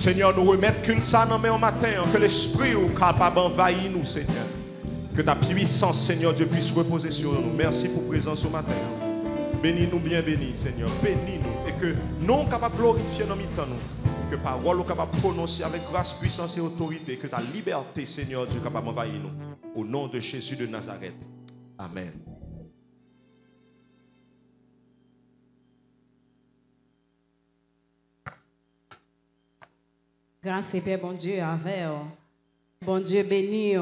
Seigneur, nous remettre que ça non mais au matin, que l'esprit est capable d'envahir nous, Seigneur. Que ta puissance, Seigneur Dieu, puisse reposer sur nous. Merci pour la présence au matin. Bénis-nous bien, bénis, Seigneur. Bénis-nous. Et que nous capables de glorifier nos mitans, que parole nous capable de prononcer avec grâce, puissance et autorité. Que ta liberté, Seigneur Dieu, capable d'envahir nous. Au nom de Jésus de Nazareth. Amen. Grâce et paix, bon Dieu, avec. Bon Dieu, béni.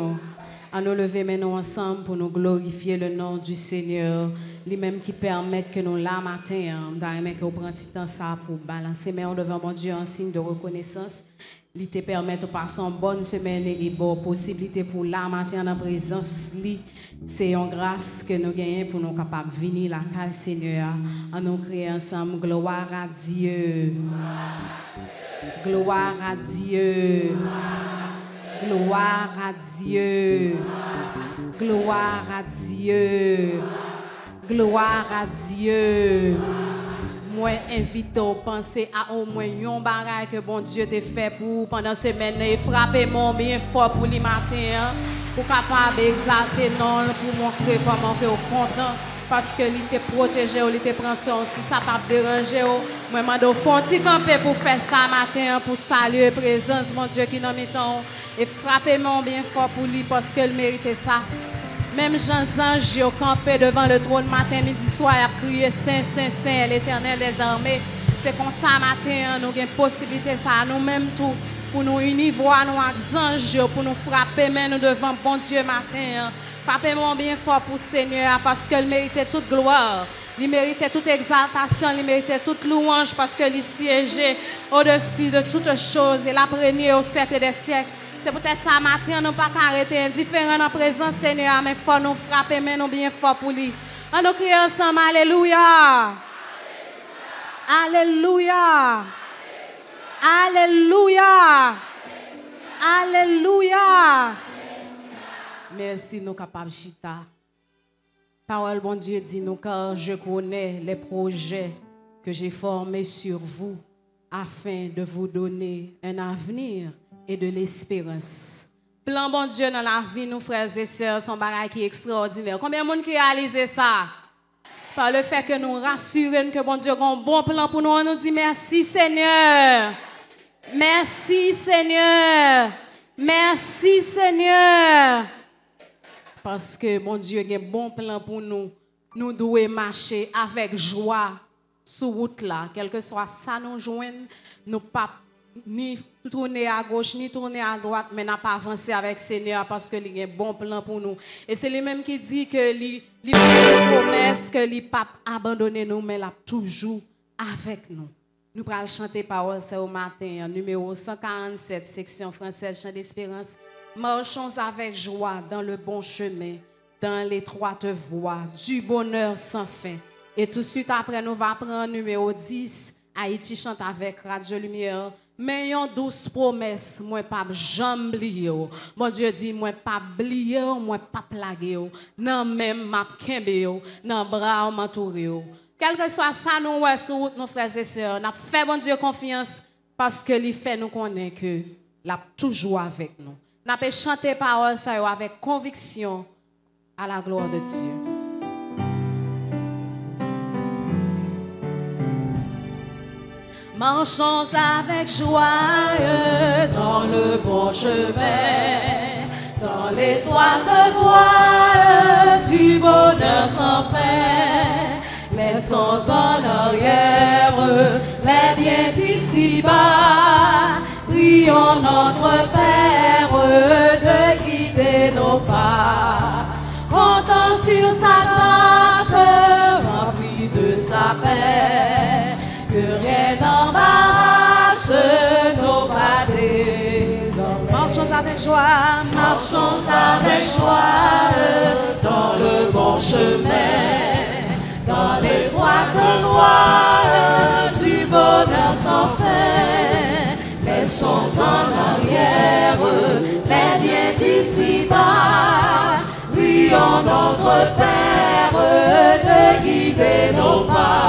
À nous lever maintenant ensemble pour nous glorifier le nom du Seigneur. Lui-même qui permet que nous, là, matin, d'ailleurs, que nous prenions petit temps ça pour balancer, mais on devant mon Dieu en signe de reconnaissance. Il te permet de passer une bonne semaine et bonne possibilité pour là, matin, en présence. C'est une grâce que nous gagnons pour nous capables de venir la caille Seigneur. En nous créer ensemble. Gloire à Dieu. Gloire à Dieu. Gloire à Dieu. Gloire à Dieu. Gloire à Dieu. Moi, invite à penser à au moins un bagage que bon Dieu t'a fait pour pendant cette semaine et frappez-moi bien fort pour le matin pour capable d'exalter non pour montrer comment que vous content parce que il te protégé il te prend soin si ça pas déranger moi mando font petit camper pour faire ça matin pour saluer présence mon Dieu qui dans mi-temps et frappez-moi bien fort pour lui parce qu'il mérite ça. Même Jean-Ange qui campé devant le trône matin, midi, soir, a crié Saint, Saint, Saint, l'Éternel des armées. C'est comme ça matin, nous avons possibilité ça nous-mêmes tout pour nous unir, voir nous avec anges, pour nous frapper mais nous devant bon Dieu matin. Frappez-moi bien fort pour le Seigneur parce qu'il méritait toute gloire. Il méritait toute exaltation, il méritait toute louange parce qu'il siégeait au-dessus de toutes choses et l'a régné au siècle des siècles. C'est peut-être ça matin, nous ne pouvons pas arrêter indifférent dans la présence Seigneur, mais il faut nous frapper, mais nous bien fort pour lui. On nous crie ensemble, Alléluia. Alléluia. Alléluia. Alléluia. Merci, nous capables chita. Parole, bon Dieu, dit nous, car je connais les projets que j'ai formés sur vous afin de vous donner un avenir et de l'espérance. Plan bon Dieu dans la vie, nous frères et sœurs, son bagage qui est extraordinaire. Combien de monde qui réalise ça? Par le fait que nous rassurons que bon Dieu a un bon plan pour nous, on nous dit merci Seigneur. Merci Seigneur. Merci Seigneur. Parce que bon Dieu a un bon plan pour nous. Nous devons marcher avec joie sur route là. Quel que soit ça nous joigne, nous pas ni tourner à gauche, ni tourner à droite, mais n'a pas avancé avec le Seigneur parce qu'il y a un bon plan pour nous. Et c'est lui-même qui dit que il promesse que il pas abandonner nous, mais il a toujours avec nous. Nous allons chanter parole ce matin, numéro 147, section française, chant d'espérance. Marchons avec joie dans le bon chemin, dans l'étroite voie, du bonheur sans fin. Et tout de suite après, nous allons prendre numéro 10, Haïti chante avec Radio Lumière. Mais yon douce promesse, moi pas jamais oublier. Mon Dieu dit, moi pas oublier, moi pas plaguer. Non même m'a kembe, non bras m'entourer. Quel que soit ça, nous ouais sur route, nos frères et sœurs, n'a fait bon Dieu confiance parce que il fait nous connaître que l'a toujours avec nous. N'a pas chanter parole ça avec conviction à la gloire de Dieu. Marchons avec joie dans le bon chemin, dans l'étroite voie du bonheur sans fin. Laissons en arrière les biens d'ici-bas. Prions notre Père de guider nos pas. Comptons sur sa grâce, remplie de sa paix. Que rien n'embarrasse nos pas des hommes. Marchons avec joie, marchons avec joie dans le bon chemin, dans l'étroite voie du bonheur sans fin. Laissons en arrière les biens d'ici-bas. Prions notre Père de guider nos pas.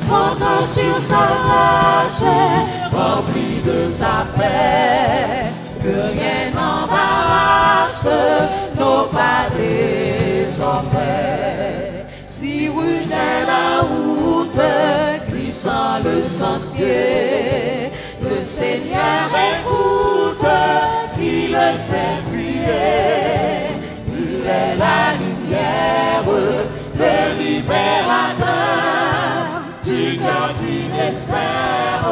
Comptons sur sa grâce, rempli de sa paix, que rien n'embarrasse nos pas désormais. Si rude est la route, glissant le sentier, le Seigneur écoute, qui le sait prier. Il est la lumière, le libérateur du cœur qui espère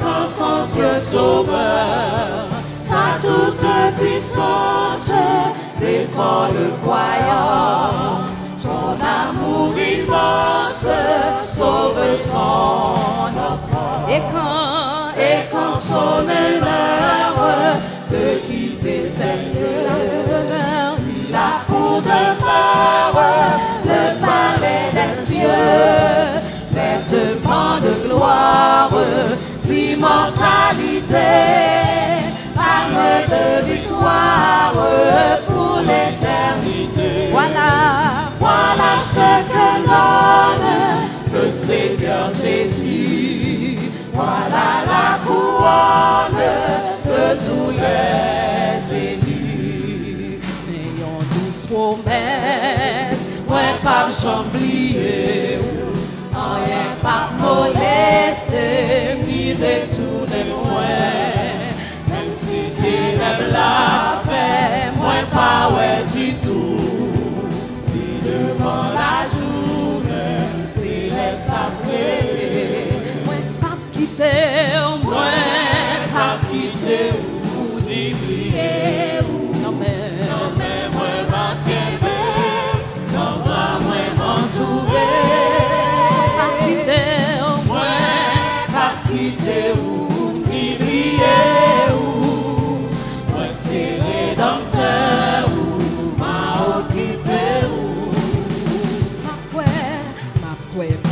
dans son Dieu sauveur. Sa toute puissance défend le croyant. Son amour immense sauve son enfant. Et quand sonne l'heure de quitter cette demeure, il a pour demeure le palais des cieux, vêtements de gloire, d'immortalité, arme de victoire pour l'éternité. Voilà ce que donne le Seigneur Jésus. Voilà la couronne de tous les élus. N'ayons tous promesses, ouais, pas j'oublier, rien pas molester, ni détourner moins. Même si ténèbres la fait, moi pas ouais du tout. Devant la journée, c'est les sabrés. Moi pas quitter, moi pas quitter ou d'oublier. Non mais moi pas quitter, non moi m'entourer. Pas quitter, moi pas quitter ou d'oublier. Moi c'est rédempteur ou m'a occupé.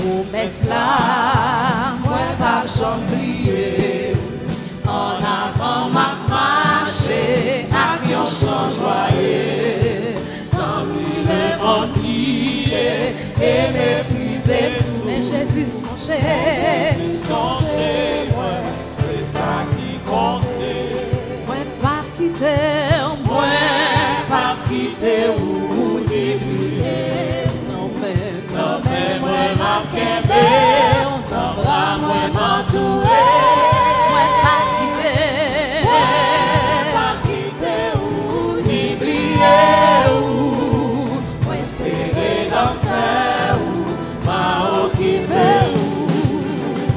Promesse là, moi pas j'oublier. En avant m'a marché, avion sans joyeux, sans lui le oublier et mépriser. Mais Jésus songeait, moi c'est ça qui comptait. Moi pas quitter, moi pas quitter ou oublier. Non mais moi m'a kembe, non moi m'entourer. Moi pas quitter ou oublier. Moi c'est rédempteur ou m'a occupé.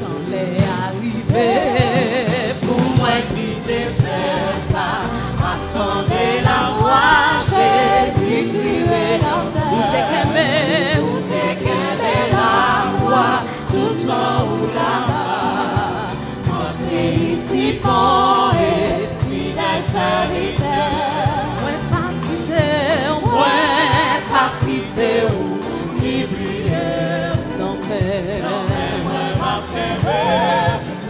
Quand les arrivés pour moi quitter faire ça, attendez la voix Jésus crier. Où t'es kembe, la voix tout en haut là-bas. Entrez ici bon et fidèle serviteur. Moi pas quitter ou oublier. Non mais moi m'entourer.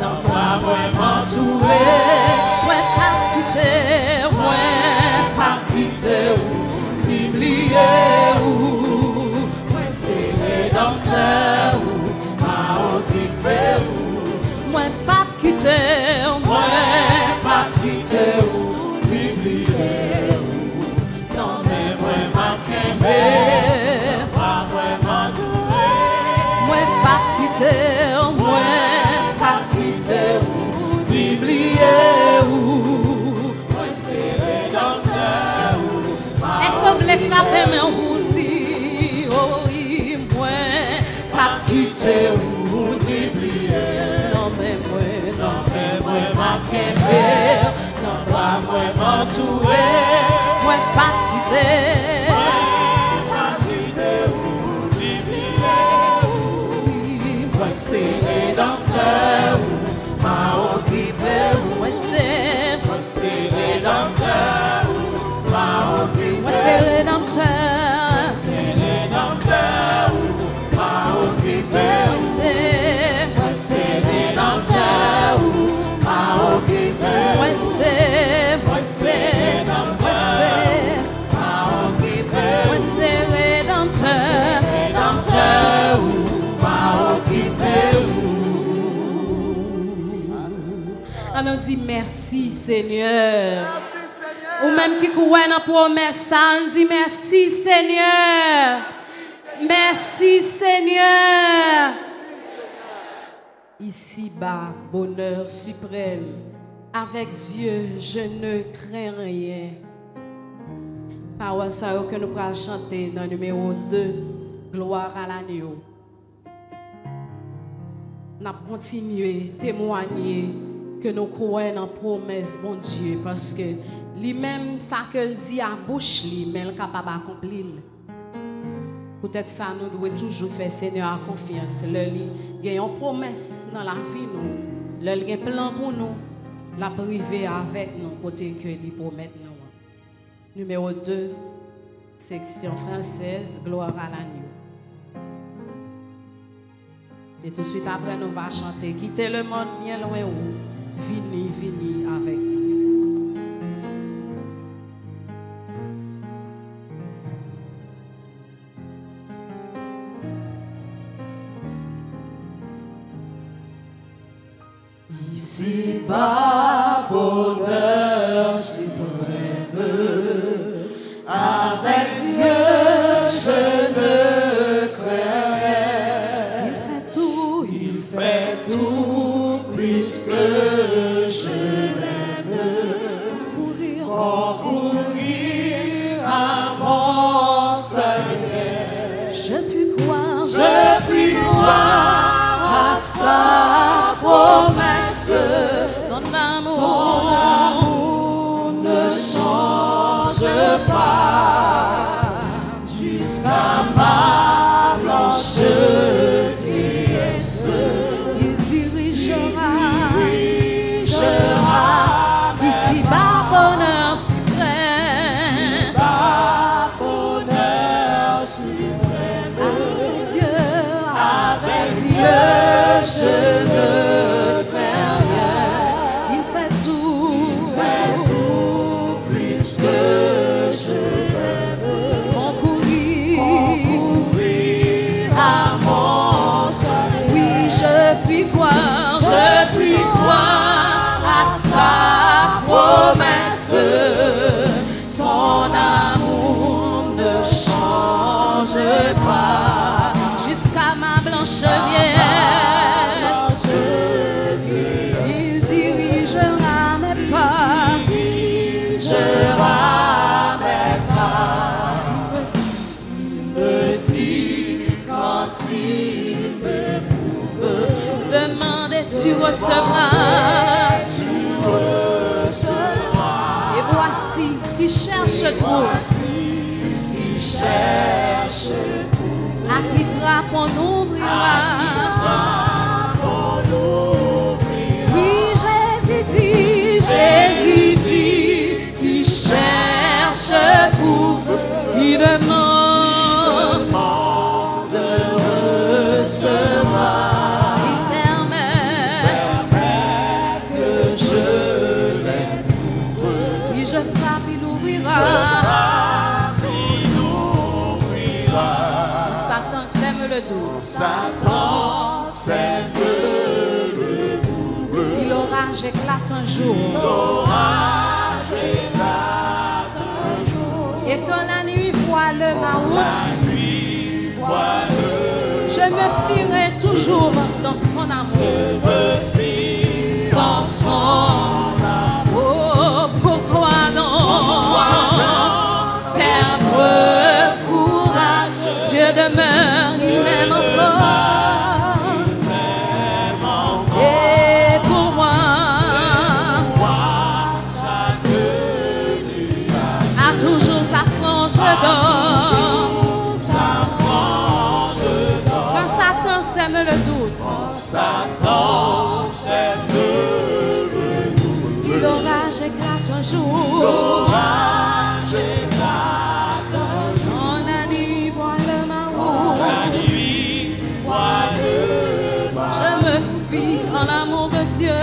Non moi m'entourer. Moi pas quitter ou oublier. Rédempteur ou m'a occupé ou moi pas quitter, moi pas quitter ou oublier. Non mais moi m'a kembe, moi m'entourer. Moi pas quitter ou oublier. Moi c'est rédempteur ou m'a. Est-ce que vous voulez frapper mes outils? Oh oui. Pas quitter ou oublier. Non mais moi m'a kembe, non moi m'entourer. Moi pas quitter ou oublier. Moi c'est rédempteur ou m'a occupé. Moi c'est rédempteur ou m'a occupé. Moi c'est rédempteur. Moi c'est rédempteur ou m'a occupé. Moi c'est rédempteur ou m'a occupé. On nous dit merci Seigneur. Merci Seigneur. Ou même qui croit dans la promesse, ça, on dit merci Seigneur. Merci Seigneur. Ici-bas, bonheur suprême. Avec Dieu, je ne crains rien. Parole ça que nous allons chanter dans le numéro 2, gloire à l'agneau. Nous allons continuer à témoigner que nous croyons dans la promesse, bon Dieu, parce que lui-même, ça que dit à bouche, mais il est capable d'accomplir. Peut-être ça, nous devons toujours faire Seigneur à confiance. Il y a une promesse dans la vie, il y a un plan pour nous, la priver avec nous, côté que il promet nous. Numéro 2, section française, gloire à l'agneau. Et tout de suite après, nous allons chanter. Quittez le monde bien loin où. Vini, vini avec nous. Ici-bas, bonheur suprême, avec Dieu, je ne crains rien. Il fait tout, puisque je l'aime. Concourir à mon salut. Je puis croire À sa promesse, ton amour ne change pas jusqu'à ma blanche vieillesse. il dirigera Ici-bas, bonheur suprême. bas, bonheur suprême. Avec Dieu, Dieu, je ne crains rien. il fait tout. Puisque je l'aime. Concourir À mon salut. oui, je puis croire À sa promesse, son amour ne change pas. jusqu'à ma blanche vieillesse. Il dirigera mes pas. Me dit quand il m'éprouve, Demande et tu recevras. Et voici qui cherche trop. il cherche À qui frappe on ouvrira. Oui, Jésus dit, qui cherche tout. Il demande de recevoir. il permet Que je l'éprouve. si je frappe, il ouvrira. Il ouvrira. Satan sème le doute. Satan sème le double. Si l'orage éclate un jour. L'orage éclate un jour. Et quand la nuit voile ma route, La nuit voile. je me fierai toujours dans son amour. Me fie dans son amour. Oh, pourquoi non perdre courage? Dieu demeure, il m'aime encore. Et pour moi, a toujours sa frange d'or. Quand Satan sème le doute, Satan sème le double. si l'orage éclate un jour, L'orage éclate un jour. on a nuit voile ma route. La nuit voile ma Je me fie en l'amour de Dieu.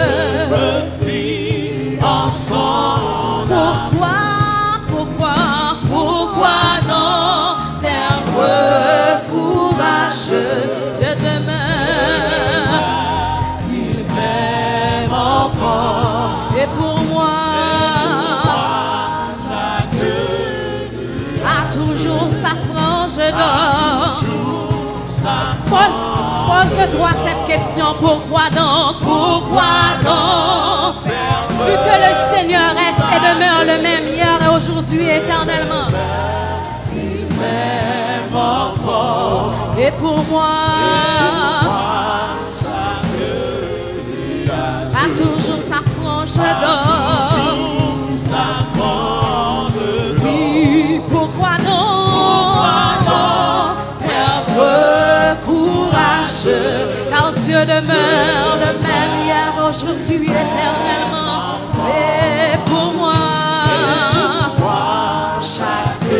me fie en son amour. Pourquoi non perdre courage? Dieu demeure, Il m'aime encore. Et pour moi, a toujours sa frange d'or. Pose-toi cette question, pourquoi donc? Pourquoi donc? Vu que le Seigneur reste et demeure le même hier et aujourd'hui éternellement. Il m'aime encore. Et pour moi, a toujours sa frange d'or. Oui, pourquoi donc perdre courage? Car Dieu demeure le même hier, aujourd'hui, éternellement. Et pour moi, chaque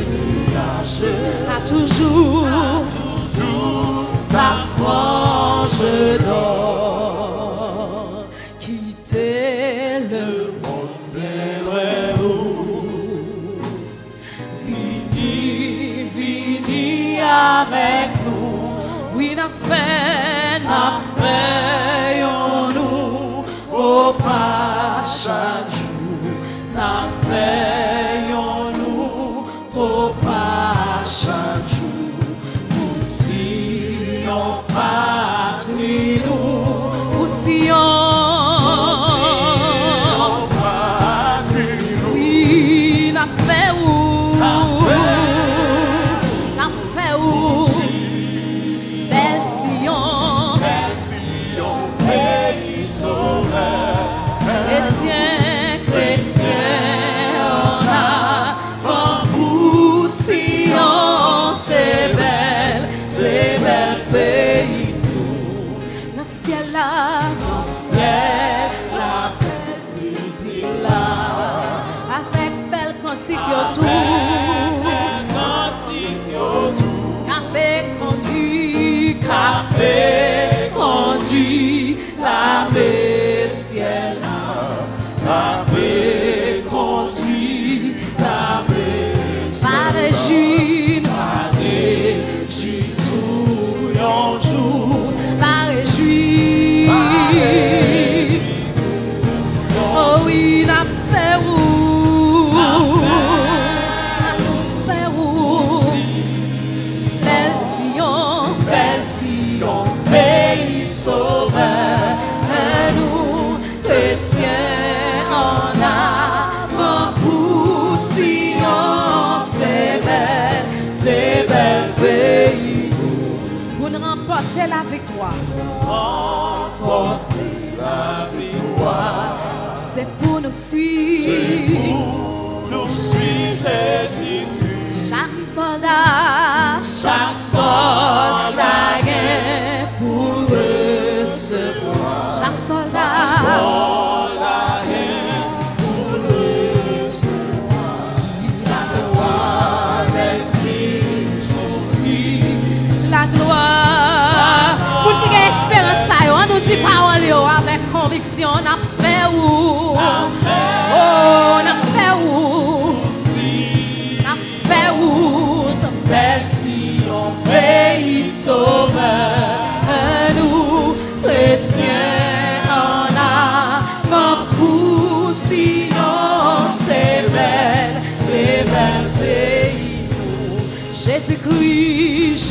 nuage a toujours sa frange d'or. Quitter le monde bien loin, vini avec nous. Oui, n'a fait nous au pas chaque jour. N'a fait nous au pas chaque jour. Nous sillons patrie nous, nous sillons. Oui, n'a fait où? N'a fait où? Belle Sion, pays sauveur. Chrétien, on a un bout Sion, c'est belle pays nous. Dans le ciel là, la belle musique là, avec belle cantique autour. Capé conduit la ciel là. Capé conduit la Paris-Juin, tout un jour, Paris-Juin. Oh oui, n'a fait où? Belle Sion, pays sauveur. Nous, chrétiens, on a un bout Sion, c'est belle pays. Vous nous remportez la victoire. Remportez la victoire. C'est pour nous suivre. Nous suivre Jésus. Chaque soldat gagne pour recevoir. Chaque soldat gagne pour recevoir. La gloire des filles souris. La gloire. Pour qui a espérance, on nous dit parole avec conviction. On a fait où? Oh, on a fait où? Belle Sion, pays sauveur. Nous, chrétiens, on a un bout Sion, c'est belle pays. Jésus-Christ,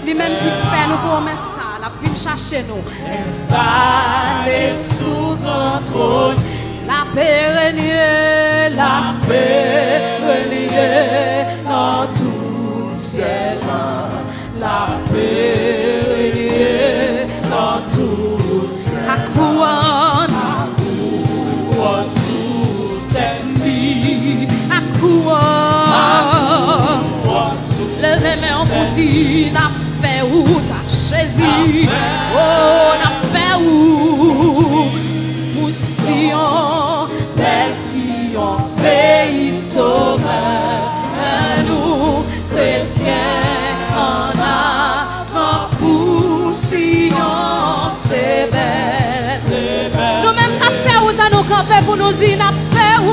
lui-même qui fait nous promesses, la vie chercher nous. Installé sous ton trône. La paix règne dans tout ciel. La paix règne dans tout ciel. La couronne sous tes lits. La couronne. Levez mes mains pour dire, n'a fait où ta chaise? Oh, n'a fait où? Sion, belle Sion, pays sauveur. Nous, chrétiens, on a un bout Sion, c'est belle. Nous-mêmes, n'a fait où dans nos campagnes pour nous dire, n'a fait où?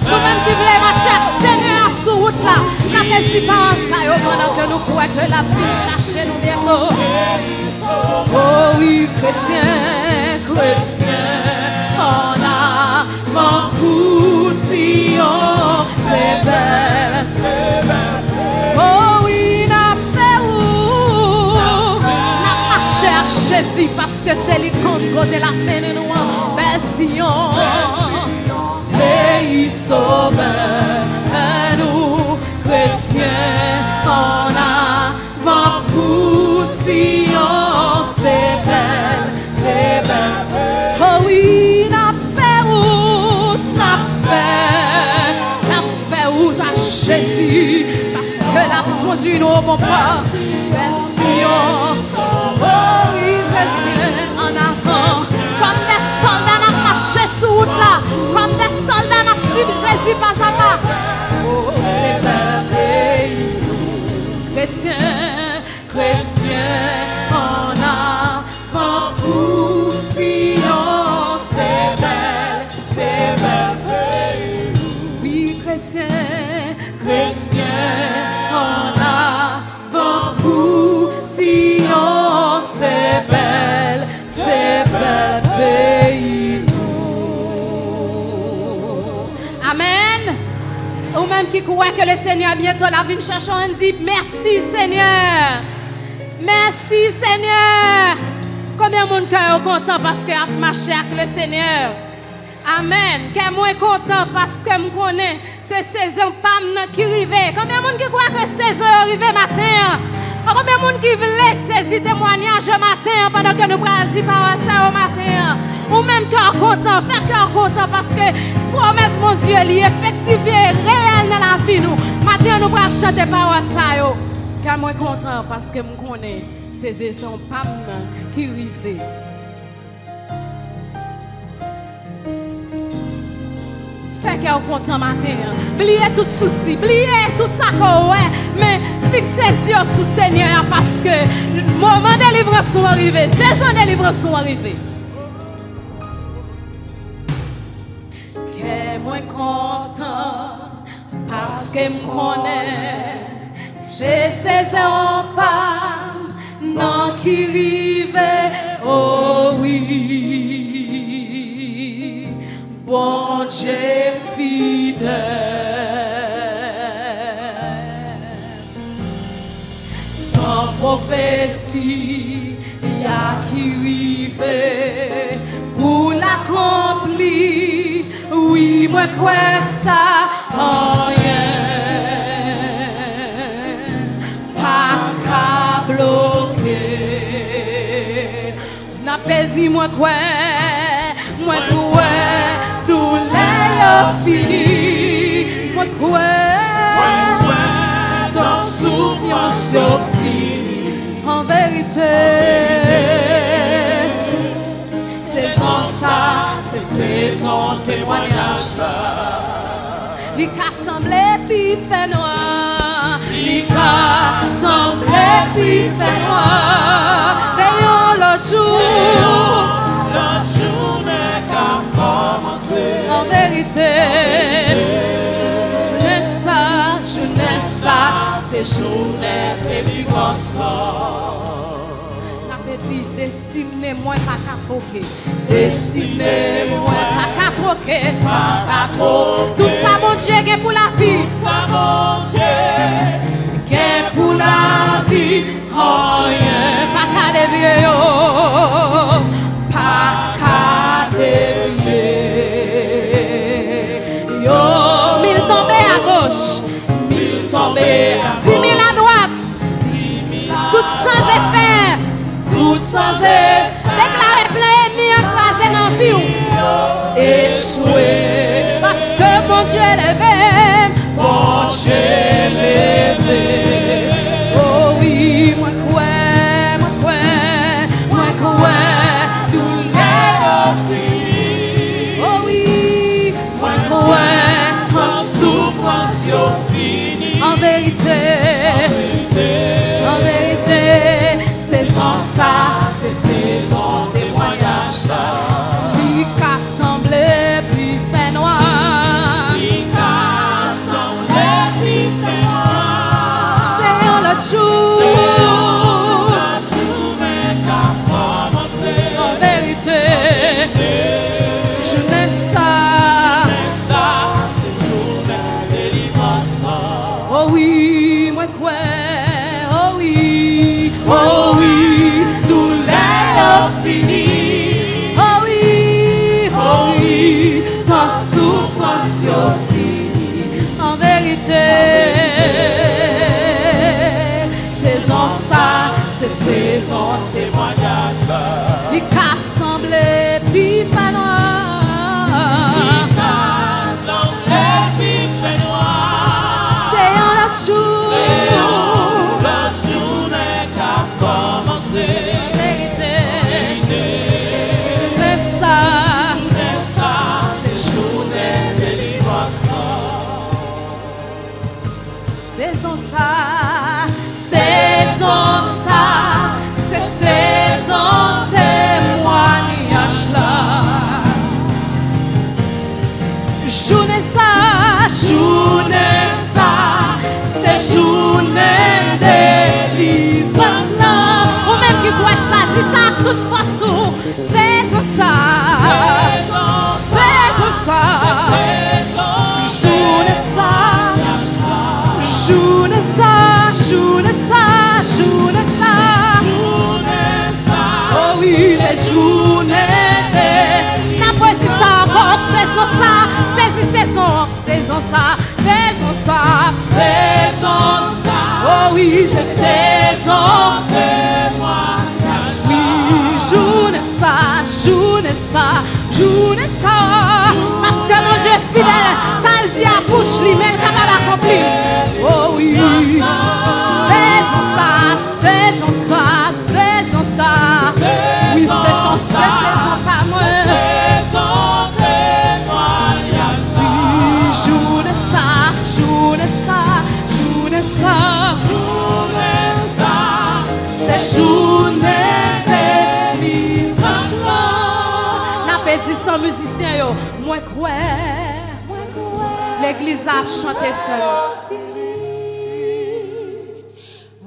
Nous-mêmes qui voulons marcher, Seigneur, sur route là, n'a fait si pas ça, pendant que nous croyons que la vie cherche nous bientôt. Oh oui, chrétiens. Jésus parce que c'est lui qui côté la peine nous. Merci, pays sauveur, nous chrétiens en avant pour Sion, c'est belle, c'est belle. Oh oui, n'a fait route, n'a fait route à Jésus parce que la conduit nous au bon port. Merci, oh oui, chrétiens en avant, comme des soldats n'a marché sur route là, comme des soldats n'a suivi Jésus pas à pas. Oh, c'est belle pays, chrétiens, chrétiens en avant pour Sion, c'est belle pays. Oui, chrétiens, chrétiens en avant pour Sion, c'est belle pays. Amen. Ou même qui croit que le Seigneur bientôt la vie cherche, on dit merci Seigneur. Merci Seigneur. Combien de monde cœur est content parce que a marché avec le Seigneur. Amen. Que moi content parce que me connais c'est saison pam qui arrive. Combien de monde qui croit que saison arrive matin. Combien de monde qui veut saisir témoignage matin pendant que nous prenons dire par ça au matin. Ou même cœur content, faire cœur content parce que promesse mon Dieu est effective réelle dans la vie nous. Matin nous prenons chanter par ça yo. Car moi content parce que me connais ces saisons pam qui arrive. Fait cœur content matin. Oubliez tout souci, oubliez tout ça qu'on ouais, mais fixez les yeux sur le Seigneur parce que le moment de délivrance sont arrivé, saison de délivrance sont arrivées. Que moi content parce que me connais c'est saison pas non qui arrive, oh oui. Bon Dieu fidèle, ton prophétie y a qui rive pour l'accomplir. Oui, moi crois ça en rien, pas qu'à bloquer. N'a pas dit moi crois. Moi crois tout l'est fini. Moi crois ton souffrance fini. En vérité, c'est sans ça, c'est saison témoignage là. Les cas semblent puis fait noir. Les cas semblent puis fait noir. C'est l'autre jour. En vérité, je n'ai ça, c'est journée et puis gosse là. La petite, destinez-moi pas qu'à troquer. Destinez-moi pas qu'à troquer. Pas qu'à troquer. Tout ça, mon Dieu, est pour la vie. Tout ça, mon Dieu, est pour la vie. Oh, yeah, pas qu'à dévier. Pas qu'à dévier. Yo, 1000 tombés à gauche, 1000 tombés, 10 000 à droite, toutes sans effet, toutes sans effet. Déclaré plein ennemi écrasé dans la vie, échoué, parce que mon Dieu est levé, mon Dieu est levé. Oh oui, moi crois, tout l'est fini. Oh oui, moi crois, ton souffrance fini. En vérité, c'est sans ça, c'est saison témoignage là. Puis qu'a semblé, puis fait noir. Puis qu'a semblé, puis fait noir. ça de toute façon. Saison ça. Saison ça. Journée ça. Journée ça. Journée ça. Journée ça. Oh oui, c'est journée. N'a pas dit ça encore. Saison ça. Saisis saison. Saison ça. Saison ça. Saison ça. Oh oui, c'est saison. Oui, journée ça. Journée ça. Parce que mon Dieu est fidèle. Ça le dit à bouche, lui, mais il est capable d'accomplir. Oh oui. Saison ça. Oui, saison pas moi. Oui, journée ça. C'est journée de libération. N'a pas dit sans musicien, yo. Moi, crois. L'église a chanté seul.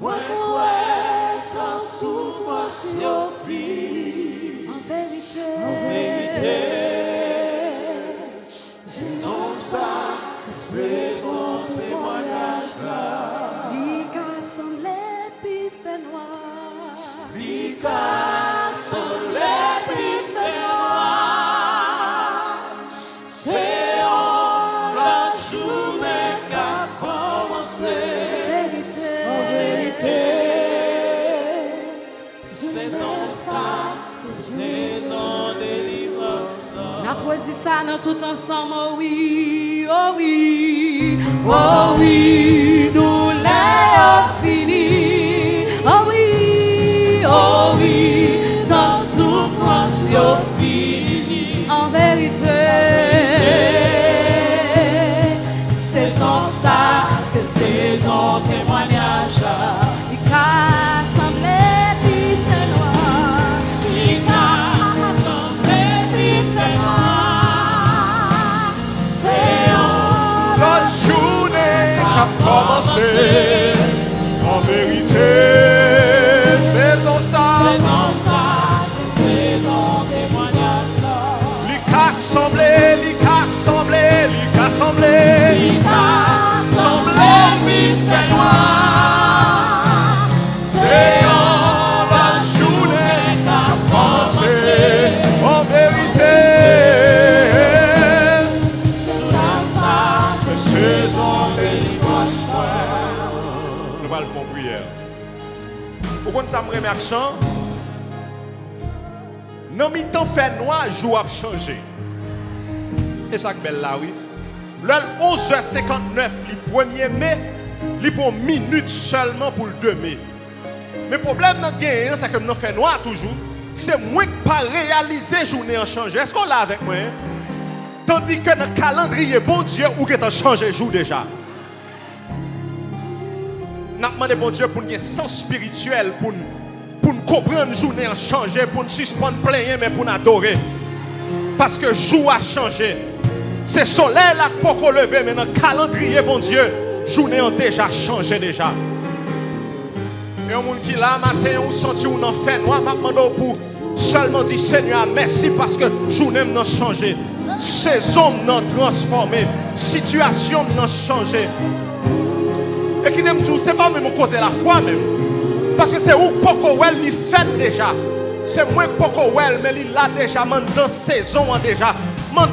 Moi, crois, ta souffrance est finie. En vérité. C'est donc ça, c'est ton témoignage là. Lika semblait puis fait noir. Lika semblait puis fait noir. C'est en la journée qu'a commencé. En vérité, saison ça, saison délivrance. N'a pas dit ça dans tout ensemble, oh oui, oh oui, oh oui, nous l'avons fini, oh oui, ta souffrance est finie, en vérité, saison ça, c'est saison témoignage là, il a semblé puis fait noir, il a semblé puis fait noir, c'est en La journée a commencé. En vérité, saison ça. c'est saison témoignage là. Lika semblé. Puis fait noir. C'est en la journée qu'a commencé. En vérité, c'est saison délivrance. nous allons faire prière. Pourquoi ça me remet à chant? Non, mi temps fait noir, jour a changé. Et ça que belle là, oui. Le 11h59, le 1er mai, il pour une minute seulement pour le 2 mai. Mais le problème dans le gain, c'est que nous fait noir toujours. C'est moi qui pas réaliser journée en changer. Est-ce qu'on l'a avec moi? Hein? Tandis que dans le calendrier, bon Dieu, où est a changé jour déjà? Nous demandons bon Dieu pour nous sens spirituel, pour nous comprendre journée en changer, pour nous suspendre plein, mais pour nous adorer. Parce que jour a changé. C'est soleil là pour qu'on lever, mais dans le calendrier, bon Dieu, journée a déjà changé déjà. Et au monde qui là, matin, on senti ou en fait noir, m'a demandé pour seulement dire Seigneur, merci parce que journée m'a changé. Saison m'a transformé. Situation m'a changé. Et qui m'aime tout, c'est pas même cause de la foi même. Parce que c'est où Pokowel il fait déjà. C'est moi Pokowel, mais il a déjà, dans saison déjà.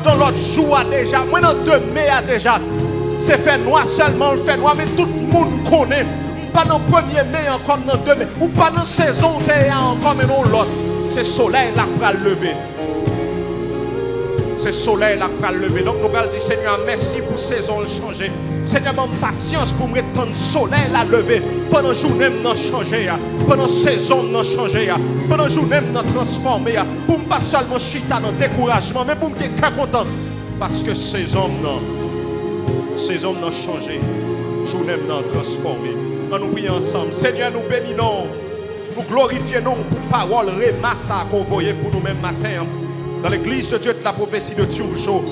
Dans l'autre jour déjà, moi dans 2 mai déjà, c'est fait noir seulement, le fait noir, mais tout le monde connaît. Pas dans le 1er mai encore dans 2 mai, ou pas dans la saison encore, mais non l'autre. C'est soleil là pour le lever. C'est soleil là pour le lever. Donc nous allons dire Seigneur, merci pour saison changer. Seigneur, mon patience pour me retendre soleil là lever. Pendant la journée, nous changer. Pendant la saison, nous changer. Pendant la journée, nous transformer. Pour ne pas seulement chita dans le découragement, mais pour me être content. Parce que saison, nous changé. Journée, nous transformé. Nous prions ensemble. Seigneur, nous bénissons. Nous glorifions pour parole remasse à convoyer pour nous-mêmes matin. Dans l'église de Dieu de la prophétie de Turjo.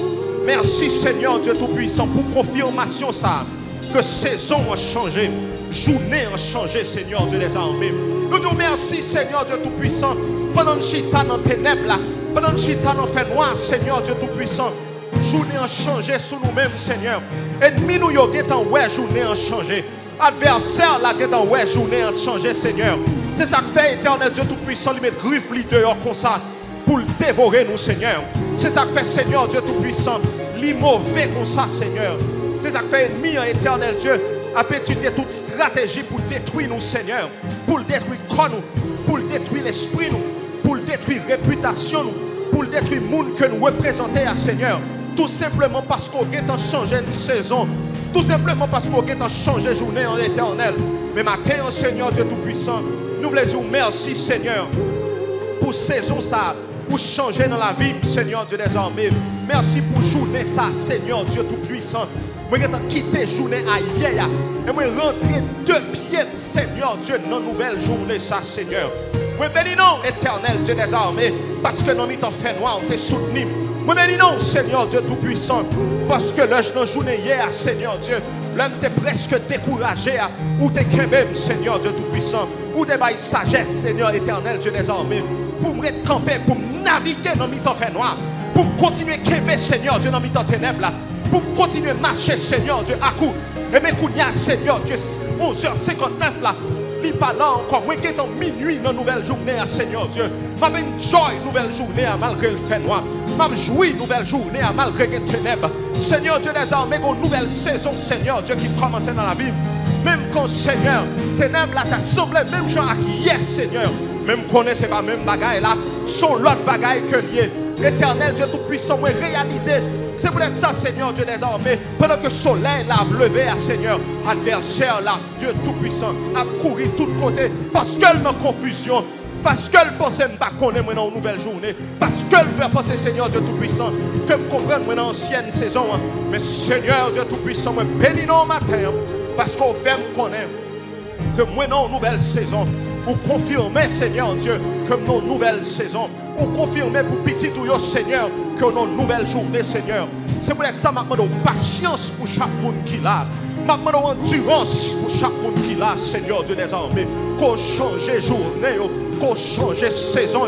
Merci Seigneur Dieu Tout-Puissant pour confirmation ça. Que saison a changé. Journée a changé Seigneur Dieu des armées. Nous disons merci Seigneur Dieu Tout-Puissant. Pendant que chita dans les ténèbres, là, pendant que chita dans le fait noir, Seigneur Dieu Tout-Puissant, journée a changé sous nous-mêmes, Seigneur. Ennemi nous yo get en ouais, journée a changé. Adversaire là get en ouais, journée a changé, Seigneur. C'est ça que fait Éternel Dieu Tout-Puissant, lui mettre griffe lui dehors comme ça pour le dévorer nous, Seigneur. C'est ça que fait Seigneur Dieu Tout-Puissant, lui mauvais comme ça, Seigneur. C'est ça que fait ennemi, Éternel Dieu, a étudié toute stratégie pour détruire nous, Seigneur. Pour le détruire corps nous, pour le détruire l'esprit nous, pour le détruire réputation nous, pour le détruire le monde que nous représentons à Seigneur. Tout simplement parce qu'on a changé de saison. Tout simplement parce qu'on a changé de journée en éternel. Mais maintenant, Seigneur Dieu Tout-Puissant, nous voulons dire merci, Seigneur, pour saison ça, pour changer dans la vie, Seigneur Dieu des armées. Merci pour journée ça, Seigneur Dieu Tout-Puissant. Moi, j'ai quitté journée hier et moi rentrer deux pieds, Seigneur Dieu, dans une nouvelle journée ça, Seigneur. Moi, bénis non, éternel Dieu des armées, parce que nous avons fait noir, on t'a soutenu. Moi, bénis non, Seigneur Dieu Tout-Puissant, parce que là, je journée hier, Seigneur Dieu, l'homme t'es presque découragé, ou t'es même, Seigneur Dieu Tout-Puissant, ou t'es bail sagesse, Seigneur éternel Dieu des armées, pour me camper, pour me naviguer dans le temps fait noir, pour me continuer à camper, Seigneur Dieu, dans le temps ténèbres là, pour me continuer à marcher, Seigneur Dieu, à coup. Et mes couilles, Seigneur Dieu, 11h59 là. Li pas là encore, moi qui est en minuit dans nouvelle journée à Seigneur Dieu. M'a enjoy nouvelle journée malgré le fait noir. M'a joui nouvelle journée malgré les ténèbres. Seigneur Dieu des armées, une nouvelle saison, Seigneur Dieu qui commence dans la vie. Même quand Seigneur, ténèbres là t'a semblé même genre hier Seigneur. Même qu'on ne sait pas même bagaille là, sont l'autre bagaille que lié. L'éternel Dieu Tout-Puissant, moi réalisé. C'est pour être ça, Seigneur Dieu des armées, pendant que le soleil l'a levé à Seigneur, adversaire là, Dieu Tout-Puissant, a couru de tous côtés, parce qu'elle m'a confusion, parce qu'elle pensait pas connaître maintenant une nouvelle journée, parce qu'elle peut penser, Seigneur Dieu Tout-Puissant, que me comprendre maintenant ancienne saison, mais Seigneur Dieu Tout-Puissant, moi bénis nous matin, parce qu'on fait me connaître que moi non nouvelle saison, ou confirmer, Seigneur Dieu, que nos nouvelle saison, ou confirmer pour petit tout yo, Seigneur, que nos nouvelle journée, Seigneur. C'est pour être ça, je demande patience pour chaque monde qui l'a. Je demande endurance pour chaque monde qui l'a, Seigneur Dieu des armées. Qu'on change journée, qu'on change saison,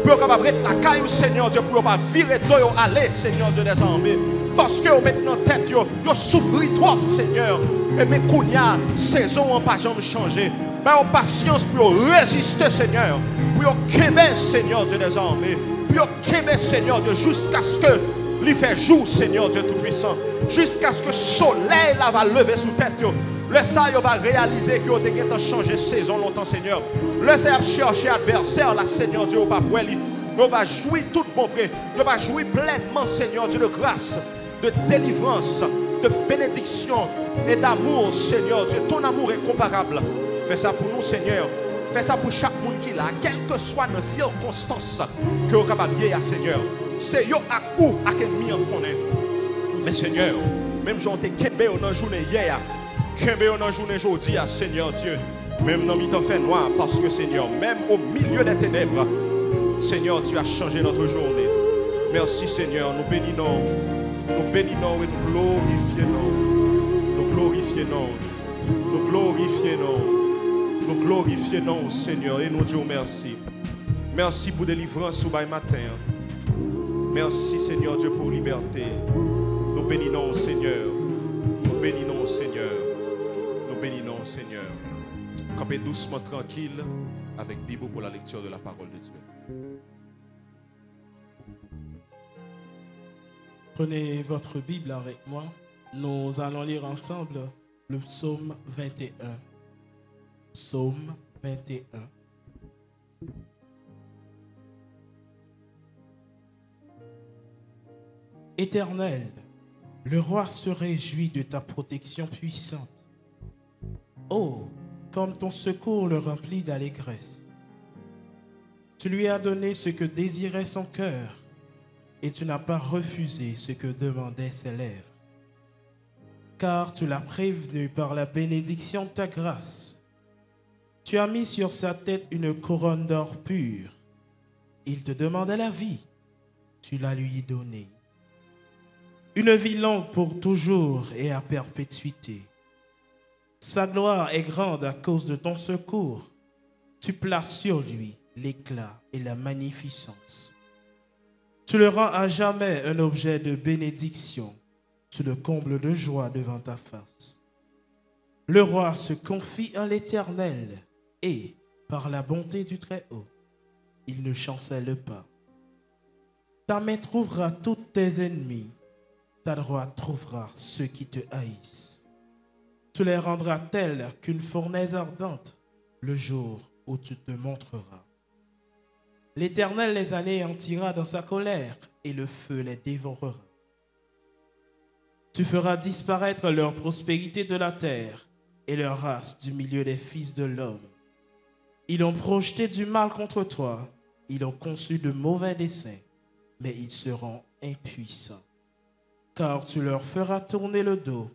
pour qu'on être la caille, Seigneur Dieu, pour qu'on virer de aller, Seigneur Dieu des armées. Parce que maintenant tête, yo souffri trop, Seigneur. Et mes kounya, saison n'a pas jamais changé. Mais en patience pour résister, Seigneur. Pour qu'aimer, Seigneur Dieu des armées. Pour qu'aimer, Seigneur Dieu, jusqu'à ce que lui fait jour, Seigneur Dieu Tout-Puissant. Jusqu'à ce que le soleil là va lever sous tête. Le ça, il va réaliser que vous avez changé saison longtemps, Seigneur. Le ça, il chercher adversaire, là, Seigneur Dieu, au pas pour lui. On va jouir tout bon frère. On va jouir pleinement, Seigneur Dieu, de grâce, de délivrance, de bénédiction et d'amour, Seigneur Dieu. Ton amour est comparable. Fais ça pour nous, Seigneur. Fais ça pour chaque monde qui l'a, quelles que soient les circonstances que vous êtes capable de Seigneur. C'est yo à où à quel mi en connaît. Mais Seigneur, même j'en ai kembe dans la journée hier, kembe dans la journée aujourd'hui, Seigneur Dieu. Même dans mi-temps fait noir, parce que Seigneur, même au milieu des ténèbres, Seigneur, tu as changé notre journée. Merci Seigneur, nous bénissons et nous glorifions. Nous glorifions, nous glorifions. Nous glorifions, Seigneur, et nous disons merci. Merci pour délivrance ce matin. Merci, Seigneur Dieu, pour liberté. Nous bénissons, Seigneur. Nous bénissons, Seigneur. Nous bénissons, Seigneur. Campez doucement, tranquille, avec Bible pour la lecture de la parole de Dieu. Prenez votre Bible avec moi. Nous allons lire ensemble le psaume 21. Psaume 21. Éternel, le roi se réjouit de ta protection puissante. Oh, comme ton secours le remplit d'allégresse. Tu lui as donné ce que désirait son cœur, et tu n'as pas refusé ce que demandaient ses lèvres. Car tu l'as prévenu par la bénédiction de ta grâce. Tu as mis sur sa tête une couronne d'or pur. Il te demandait la vie, tu la lui donnée. Une vie longue pour toujours et à perpétuité. Sa gloire est grande à cause de ton secours. Tu places sur lui l'éclat et la magnificence. Tu le rends à jamais un objet de bénédiction, tu le combles de joie devant ta face. Le roi se confie en l'Éternel et, par la bonté du Très-Haut, il ne chancelle pas. Ta main trouvera tous tes ennemis, ta droite trouvera ceux qui te haïssent. Tu les rendras tels qu'une fournaise ardente le jour où tu te montreras. L'Éternel les anéantira dans sa colère et le feu les dévorera. Tu feras disparaître leur prospérité de la terre et leur race du milieu des fils de l'homme. Ils ont projeté du mal contre toi, ils ont conçu de mauvais desseins, mais ils seront impuissants. Car tu leur feras tourner le dos,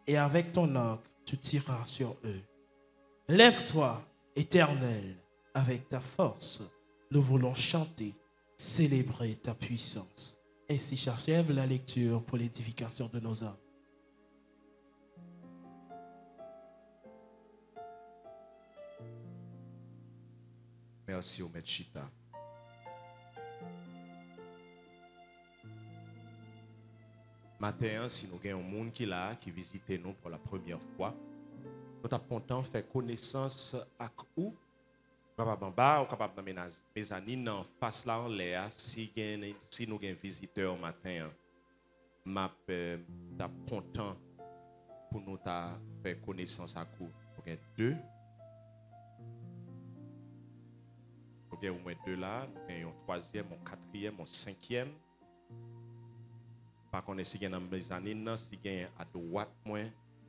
et avec ton arc, tu tireras sur eux. Lève-toi, Éternel, avec ta force. Nous voulons chanter, célébrer ta puissance. Ainsi s'achève la lecture pour l'édification de nos âmes. Merci au Maître Chita. Matin, si nous avons un monde qui est là, qui visite nous pour la première fois, nous sommes contents de faire connaissance avec vous. Capable en bas, ou capable dans mes amis, en face là en l'air, si nous avons un visiteur matin, je suis content pour nous faire connaissance avec vous. Nous avons deux. Nous avons au moins deux là, nous avons un troisième, un quatrième, un cinquième. Par contre, si vous avez dans mes amis, si vous avez à droite, moi,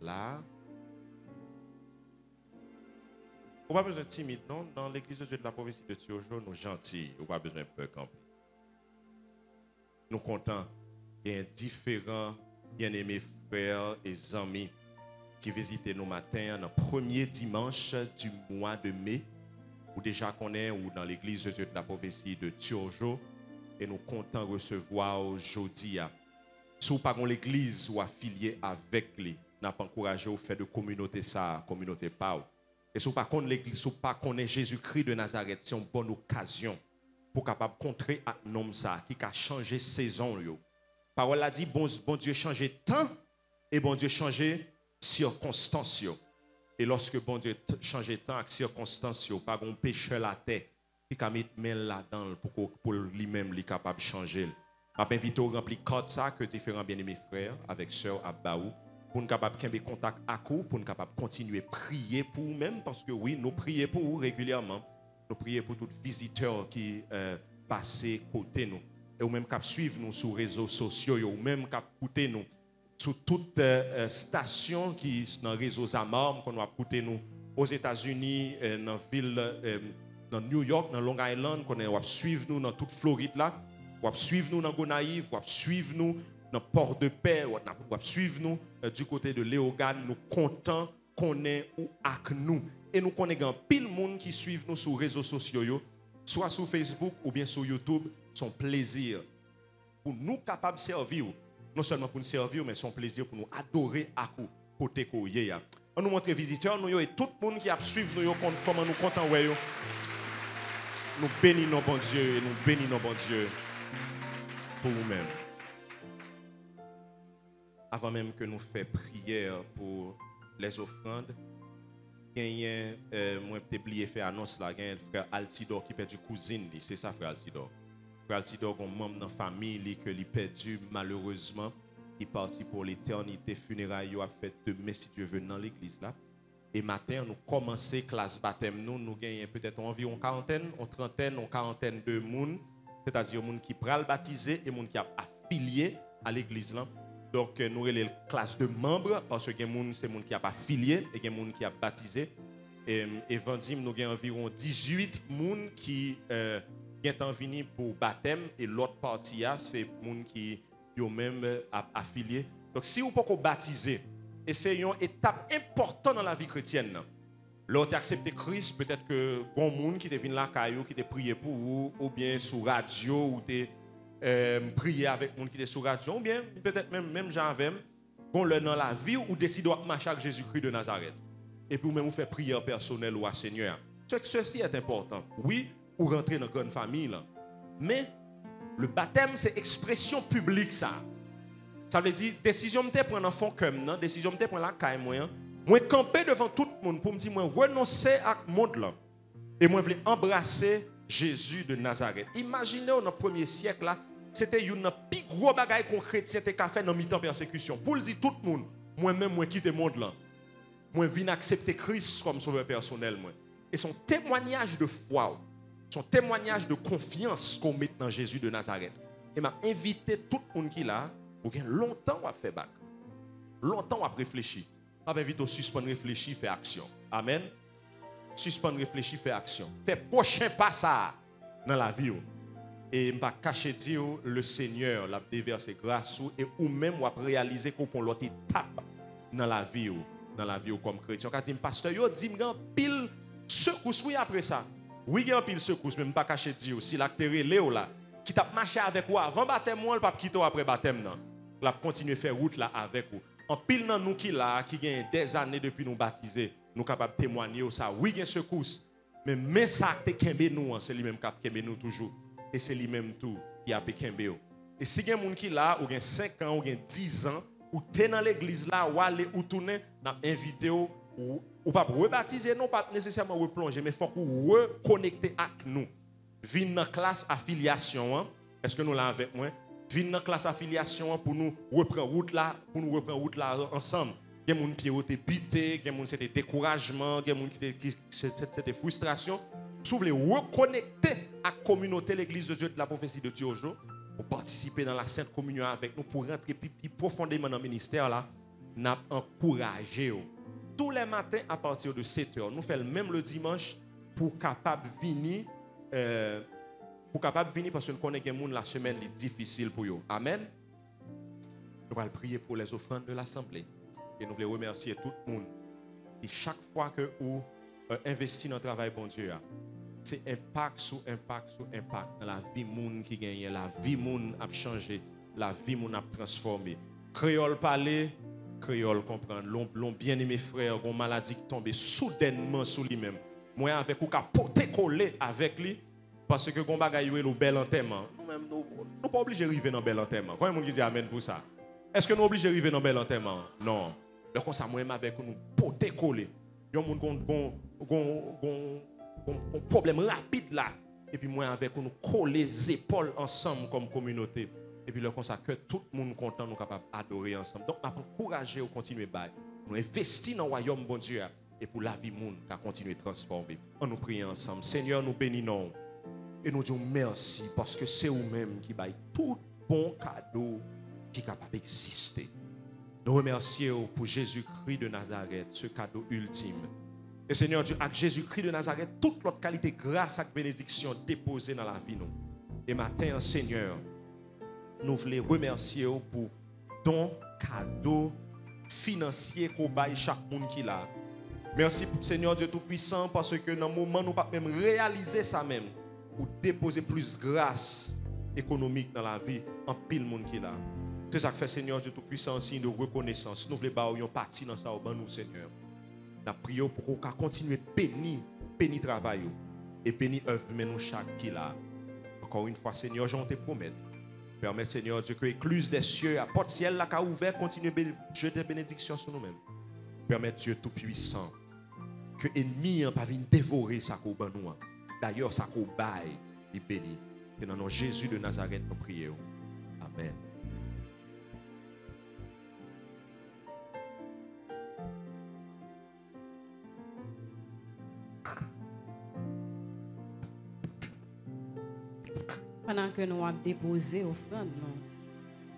là. Vous n'avez pas besoin de timide, non? Dans l'église de Dieu de la prophétie de Tiojo, nous sommes gentils. Vous n'avez pas besoin de peur camper. Nous sommes contents. Il y a différents bien-aimés frères et amis qui visitent nos matins dans le premier dimanche du mois de mai, ou déjà qu'on est ou dans l'église de Dieu de la prophétie de Tiojo. Et nous sommes contents de recevoir aujourd'hui. Si vous n'avez pas l'église ou affilié avec lui, n'a pas encouragé au fait de communauté ça, communauté pas. Et si vous ne connaissez l'église, si vous ne connaissez Jésus-Christ de Nazareth, c'est une bonne occasion pour capable contrer un homme ça qui a changé saison. La parole a dit bon Dieu changé temps et bon Dieu changé circonstances. Et lorsque bon Dieu changé temps et circonstances, pas un pécheur la terre qui a mis main là-dedans pour lui-même lui capable de changer. Je m'invite à remplir code ça que différents bien-aimés frères avec sœur Abbaou pour nous capable de contact à vous, pour nous capable continuer à prier pour vous-même, parce que oui, nous prions pour vous régulièrement. Nous prions pour tous les visiteurs qui passent côté nous. Et ou même qui suivent nous sur les réseaux sociaux, ou même qui écoutent nous sur toutes stations qui sont dans les réseaux amarres, qu'on va écouter nous aux États-Unis, dans la ville, dans New York, dans Long Island, qu'on va suivre nous dans toute Floride là, on va suivre nous dans Gonaïve, on va suivre nous dans Port-de-Paix, on va suivre nous du côté de Léogane. Nous comptons qu'on est ou avec nous. Et nous connaissons pile de monde qui suivent nous sur les réseaux sociaux, soit sur Facebook ou bien sur YouTube. Son plaisir pour nous capables de servir, non seulement pour nous servir, mais son plaisir pour nous adorer à côté qu'on y est. On nous montre les visiteurs, nous et tout le monde qui a suivi nous, comment nous comptons. Nous bénissons nos bons dieux et nous bénissons nos bons dieux pour nous-mêmes. Avant même que nous fassions prière pour les offrandes, moi j'ai oublié de faire annonce là, il y a un frère Altidor qui perd du cousine, c'est ça frère Altidor. Frère Altidor un membre de la famille que lui perdu malheureusement, il est parti pour l'éternité funérailles a fait demain si Dieu veut dans l'église là. Et matin nous commençons classe baptême nous gagnons peut-être environ une quarantaine de monde, c'est-à-dire monde qui pral baptiser et monde qui a affilié à l'église là. Donc, nous avons une classe de membres parce que c'est des gens qui a affilié et des gens qui a baptisé. Et vendredi, nous avons environ 18 personnes qui sont venus pour baptême et l'autre partie, c'est des gens qui ont même affilié. Donc, si vous pouvez baptiser, et c'est une étape importante dans la vie chrétienne. Lorsque vous acceptez Christ, peut-être que bon monde qui devine là, qui te prié pour vous, ou bien sur radio, ou prier avec les gens qui étaient sur radio, ou bien peut-être même gens avec qu'on le dans la vie ou décide de marcher avec Jésus-Christ de Nazareth. Et puis même vous faire prière personnelle ou à Seigneur. Ceci est important. Oui, ou rentrer dans la grande famille. Là. Mais le baptême, c'est expression publique, ça. Ça veut dire, décision que je prends dans fond comme non, décision que je prends la caille moi, moi camper devant tout le monde pour me dire moi renoncer à ce monde là et moi voulais embrasser Jésus de Nazareth. Imaginez dans le premier siècle là, c'était une plus gros bagaille qu'on chrétien était fait dans mi-temps persécution. Pour le dire tout le monde, moi-même moi quitter le monde là. Moi viens accepter Christ comme sauveur personnel moi. Et son témoignage de foi, son témoignage de confiance qu'on met dans Jésus de Nazareth. Et m'a invité tout le monde qui là, pour qu'il longtemps à faire bac. Longtemps à réfléchir. Pas invité au suspendre réfléchir, faire action. Amen. Suspendre réfléchir, faire action. Faire prochain pas ça dans la vie. Et m'a caché dire le Seigneur l'a déversé grâce et ou même ou réaliser qu'on prend l'autre étape dans la vie comme chrétien. Quand pasteur yo dit m'gan pile secousse oui après ça. Oui, il y a un pile secousse mais pas caché dire si l'acteur Léo là qui t'a marché avec vous avant baptême moi le pas quitter après baptême non. La continuer faire route là avec vous. En pile dans nous qui là qui gagne des années depuis nous baptiser, nous capable témoigner ça. Oui, il y a secousse mais ça te kembe nous c'est lui même qui kembe nous toujours. Et c'est lui-même tout qui a pékembe. Et si il y a des gens qui là, ou 5 ans, ou 10 ans, ou t'es dans l'église là, ou aller ou tourner, n'a invité ou pas rebaptiser, non pas nécessairement replonger, mais il faut qu'on reconnecte avec nous. Venez dans la classe affiliation, est-ce que nous l'avons avec moi? Venez dans la classe affiliation pour nous reprendre route là, ensemble. Il y a des gens qui ont été bités, il y a des gens qui ont été découragement, il y a des gens qui ont été frustration. Si vous voulez reconnecter à la communauté, l'église de Dieu de la prophétie de Tiojo, pour participer dans la Sainte Communion avec nous, pour rentrer plus profondément dans le ministère, là, nous encouragé. Tous les matins à partir de 7h, nous faisons même le dimanche pour capable venir parce que nous connaissons que la semaine est difficile pour eux. Amen. Nous allons prier pour les offrandes de l'Assemblée. Et nous voulons remercier tout le monde. Et chaque fois que vous investissez dans le travail, bon Dieu, c'est impact sur impact sur impact dans la vie moun qui gagne, la vie moun a changé, la vie moun a transformé. Créole parler, créole comprendre. L'on bien-aimé frère, une maladie qui tombe soudainement sur lui-même. Moi avec ou ka porter coller avec lui parce que gon bagay yo le bel enterrement. Nous-même nous pas obligé arriver dans bel enterrement. Quand moun qui dit amen pour ça. Est-ce que nous obligé arriver dans bel enterrement? Non. Mais comme ça moi avec nous porter coller. Yon moun gon problème rapide là et puis moi avec nous coller les épaules ensemble comme communauté et puis le comme ça que tout le monde content nous capable adorer ensemble. Donc m'a encourager au continuer bail. Nous investir dans le royaume bon Dieu et pour la vie monde qui continuer transformer. On nous prie ensemble. Seigneur, nous bénissons et nous disons merci parce que c'est vous-même qui baille tout bon cadeau qui est capable d'exister. Nous remercions pour Jésus-Christ de Nazareth, ce cadeau ultime. Et Seigneur Dieu, avec Jésus-Christ de Nazareth, toute notre qualité, grâce à la bénédiction déposée dans la vie. Nous. Et matin, Seigneur, nous voulons remercier pour ton cadeau financier qu'on baille chaque monde qui l'a. Merci Seigneur Dieu Tout-Puissant, parce que dans le moment, nous ne pouvons pas même réaliser ça même, pour déposer plus de grâce économique dans la vie en pile monde qui l'a. C'est ça que fait Seigneur Dieu Tout-Puissant, un signe de reconnaissance. Nous voulons avoir une partie dans ça au ban nous, Seigneur. Nous prions pour qu'on continue de bénir le travail et bénir l'œuvre de nous chaque qui là. Encore une fois, Seigneur, j'en te promets. Permets, Seigneur Dieu, que l'écluse des cieux, la porte ciel là qui a ouvert, continue de jeter bénédiction sur nous-mêmes. Permets, Dieu Tout-Puissant, que l'ennemi n'a pas vienne dévorer sa qu'on nous. D'ailleurs, sa qu'on baille, il bénit. Et dans le nom de Jésus de Nazareth, nous prions. Amen. Pendant que nous avons déposé offrande,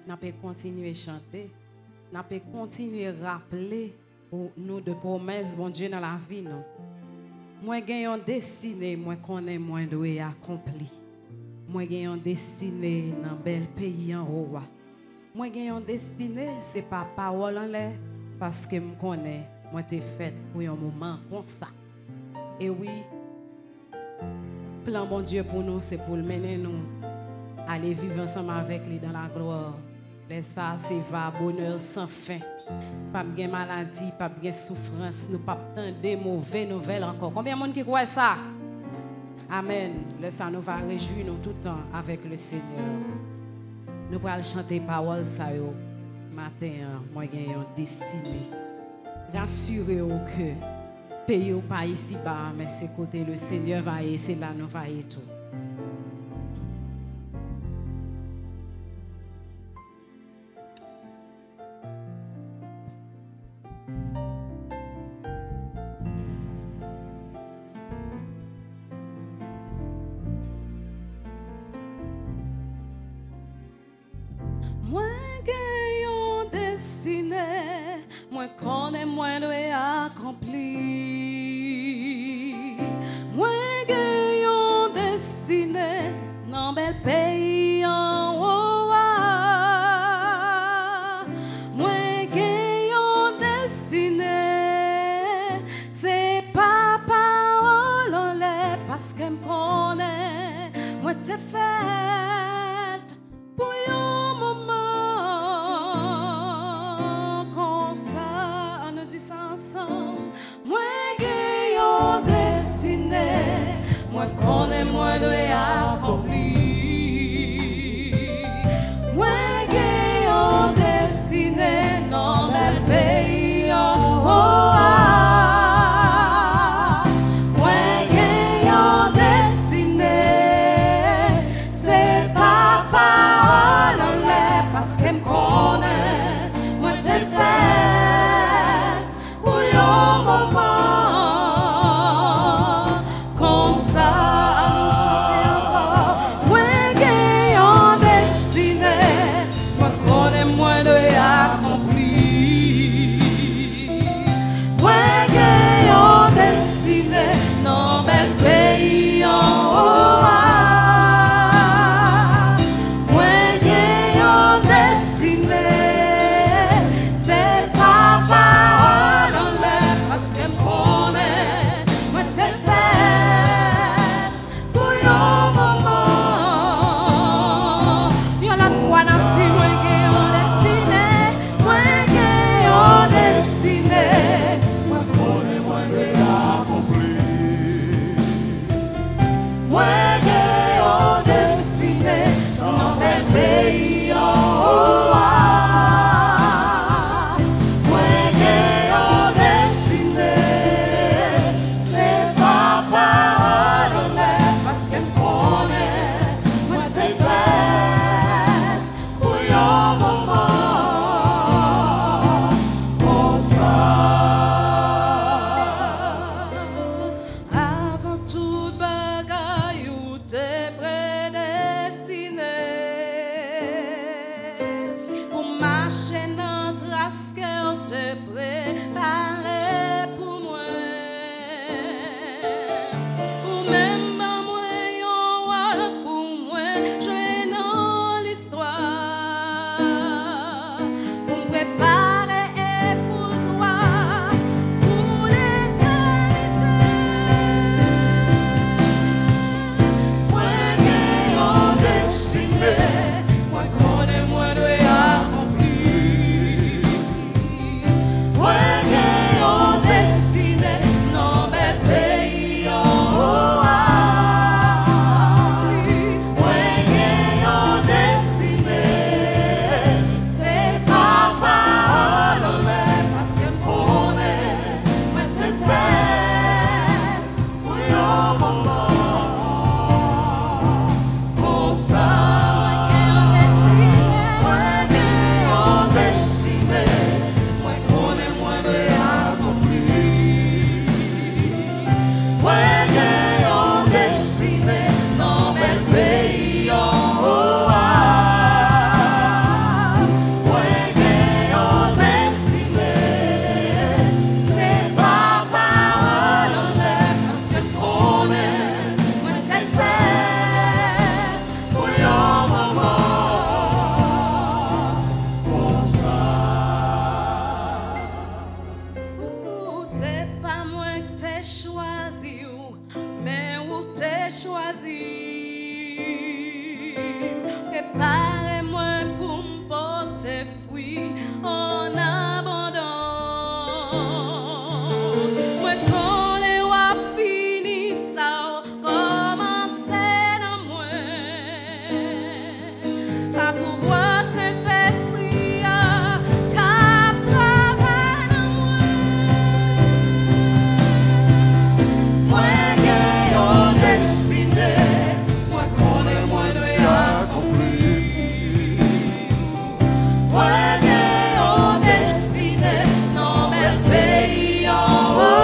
nous avons continué à chanter, nous avons continué à rappeler pour nous de promesses, bon Dieu, dans la vie. Moi, j'ai une destinée, moi, connais, moi, dois accomplir. Moi, j'ai une destinée dans le bel pays en haut. Moi, j'ai une destinée, ce n'est pas parole en l'air, parce que je connais, moi, t'ai fait pour un moment comme ça. Et oui, plan bon Dieu pour nous, c'est pour le mener nous aller vivre ensemble avec lui dans la gloire. Mais ça, c'est va bonheur sans fin. Pas de maladie, pas de souffrance, nous pas de mauvaises nouvelles encore. Combien de monde qui croit ça? Amen. Le ça nous va réjouir nous tout le temps avec le Seigneur. Nous allons chanter parole ça yo matin, moi j'ai une destinée. Rassurez-vous que pays ou pas ici bas, mais c'est côté le Seigneur va y, c'est là nous va y tout. Moi j'ai une destinée, moi connais moi dois accomplir. Moi j'ai une destinée dans bel pays en haut. Moi j'ai une destinée, c'est pas parole en l'air parce qu'elle me connaît. Moi t'ai fait pour un moment comme ça, on nous dit ça ensemble. Moi j'ai une destinée, moi connais moi dois accomplir. Moi j'ai une destinée dans le pays en haut. Moi j'ai une destinée, c'est pas parole en l'air parce qu'elle me connaît. Moi t'ai fait pour un moment comme ça. Nous chanter encore. Moi j'ai une destinée, moi connais moi dois accomplir. Moi j'ai une destinée dans bel pays en haut. Moi j'ai une destinée, c'est pas parole en l'air parce qu'elle me connaît. Moi t'ai fait pour un moment. Y'en a quoi dans petit moi j'ai une destinée, moi j'ai une destinée. Moi connais moi dois accomplir. Moi j'ai une destinée dans bel pays en haut. Moi j'ai une destinée, c'est pas parole en l'air parce qu'elle me connaît. Moi t'ai fait pour un moment comme ça. Avant toute bagaille où t'es prédestiné pour marcher dans trace qu'elle t'est préparé pour moi. Ou même pas moi yon wala pour moi, jouer dans l'histoire pour me préparer épousoir pour l'éternité. Moi j'ai une destinée, moi connais moi dois accomplir. couvre cet esprit cap travaille dans moi. Moi j'ai une destinée, moi connais moi dois accomplir. Moi j'ai une destinée dans mes pays en haut.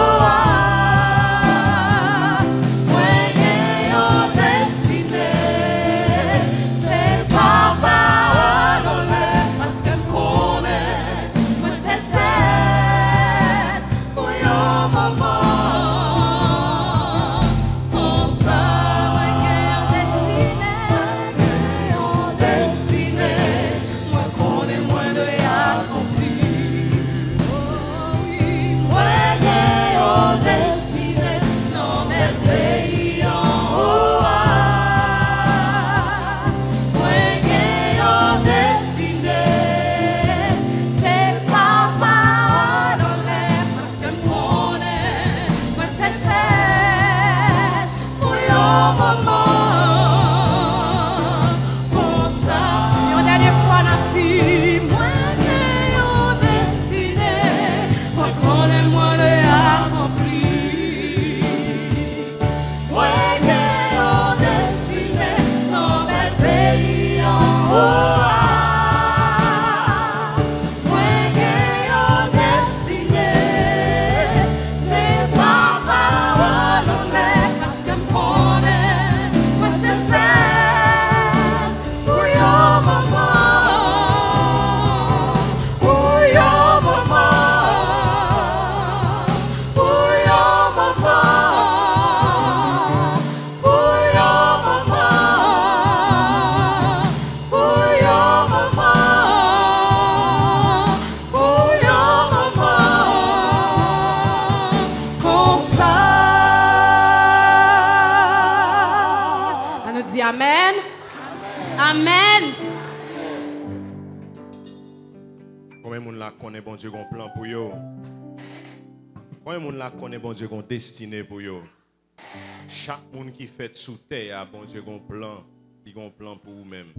Amen. Amen. Combien de monde là connaît bon Dieu un plan pour yo? Combien de monde là connaît bon Dieu une destinée pour yo? Chaque monde qui fait sous terre a bon Dieu un plan, il a un plan pour vous-même.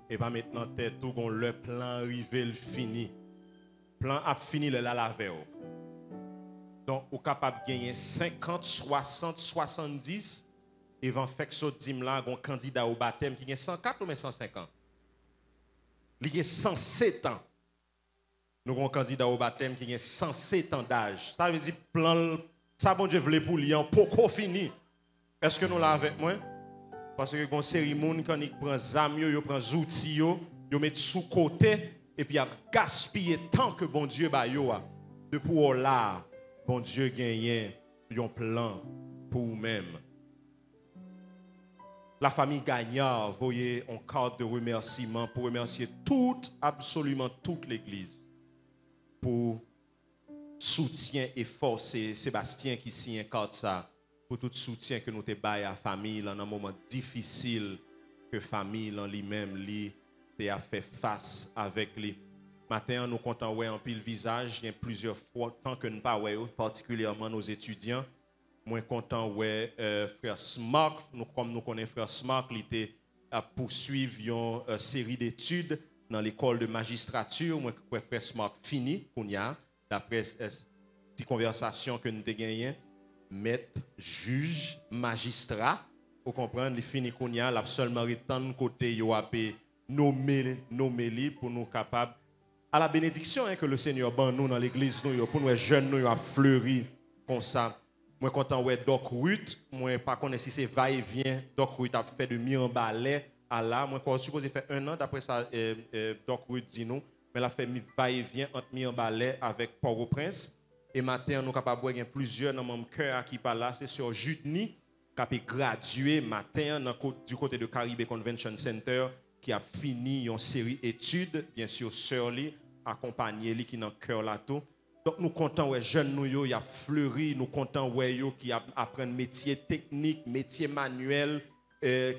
Et pas maintenant tête tout gon le plan arrivé le fini. Plan a fini le la laver. Donc vous capable gagner 50, 60, 70 et van fait so dim là un candidat au baptême qui a 104 ou 105 ans. Il a 107 ans. Nous avons un candidat au baptême qui a 107 ans d'âge. Ça veut dire plan ça bon Dieu voulait pour lui pourquoi fini. Est-ce que nous l'avons avec moi? Parce que une cérémonie quand il prend zam yo prend outils yo met sous côté et puis a gaspillé tant que bon Dieu ba yo depuis là bon Dieu gagne un plan pour vous-même. La famille Gagnard voyez un carte de remerciement pour remercier absolument toute l'église pour soutien et force Sébastien qui signe carte ça pour tout soutien que nous te bail à famille dans un moment difficile que famille en lui-même lui a fait face avec lui. Matin nous comptons ouais en pile visage, il y a plusieurs fois tant que nous pas ouais particulièrement nos étudiants. Moi content ouais frère Smart, comme nous connaissons frère Smart, il était à poursuivre une série d'études dans l'école de magistrature. Moi frère Smart fini kounya d'après cette conversation que nous avons gagné. Maître, juge, magistrat, vous comprenez, les fini kounya, la seulement retendre côté yo a nommé pour nous capables à la bénédiction que le Seigneur ban nous dans l'église nous pour nous jeunes nous a fleuri comme ça. Moi content ouais Doc Ruth, moi pas connais si c'est va et vient Doc Ruth a fait de mi-en-balai à là, moi quoi supposé faire 1 an d'après ça Doc Ruth dit nous, mais elle a fait va et vient entre mi-en-balai avec Port-au-Prince. Et matin, nous sommes capables de voir plusieurs dans mon cœur qui parlent là. C'est sur Jutni, qui a gradué matin du côté de Caribbean Convention Center, qui a fini une série d'études. Bien sûr, Sœurly, accompagné qui dans le cœur là tout. Donc, nous comptons, ouais, jeunes nous, il y a fleuri. Nous comptons, ouais, qui apprennent métier technique, métier manuel,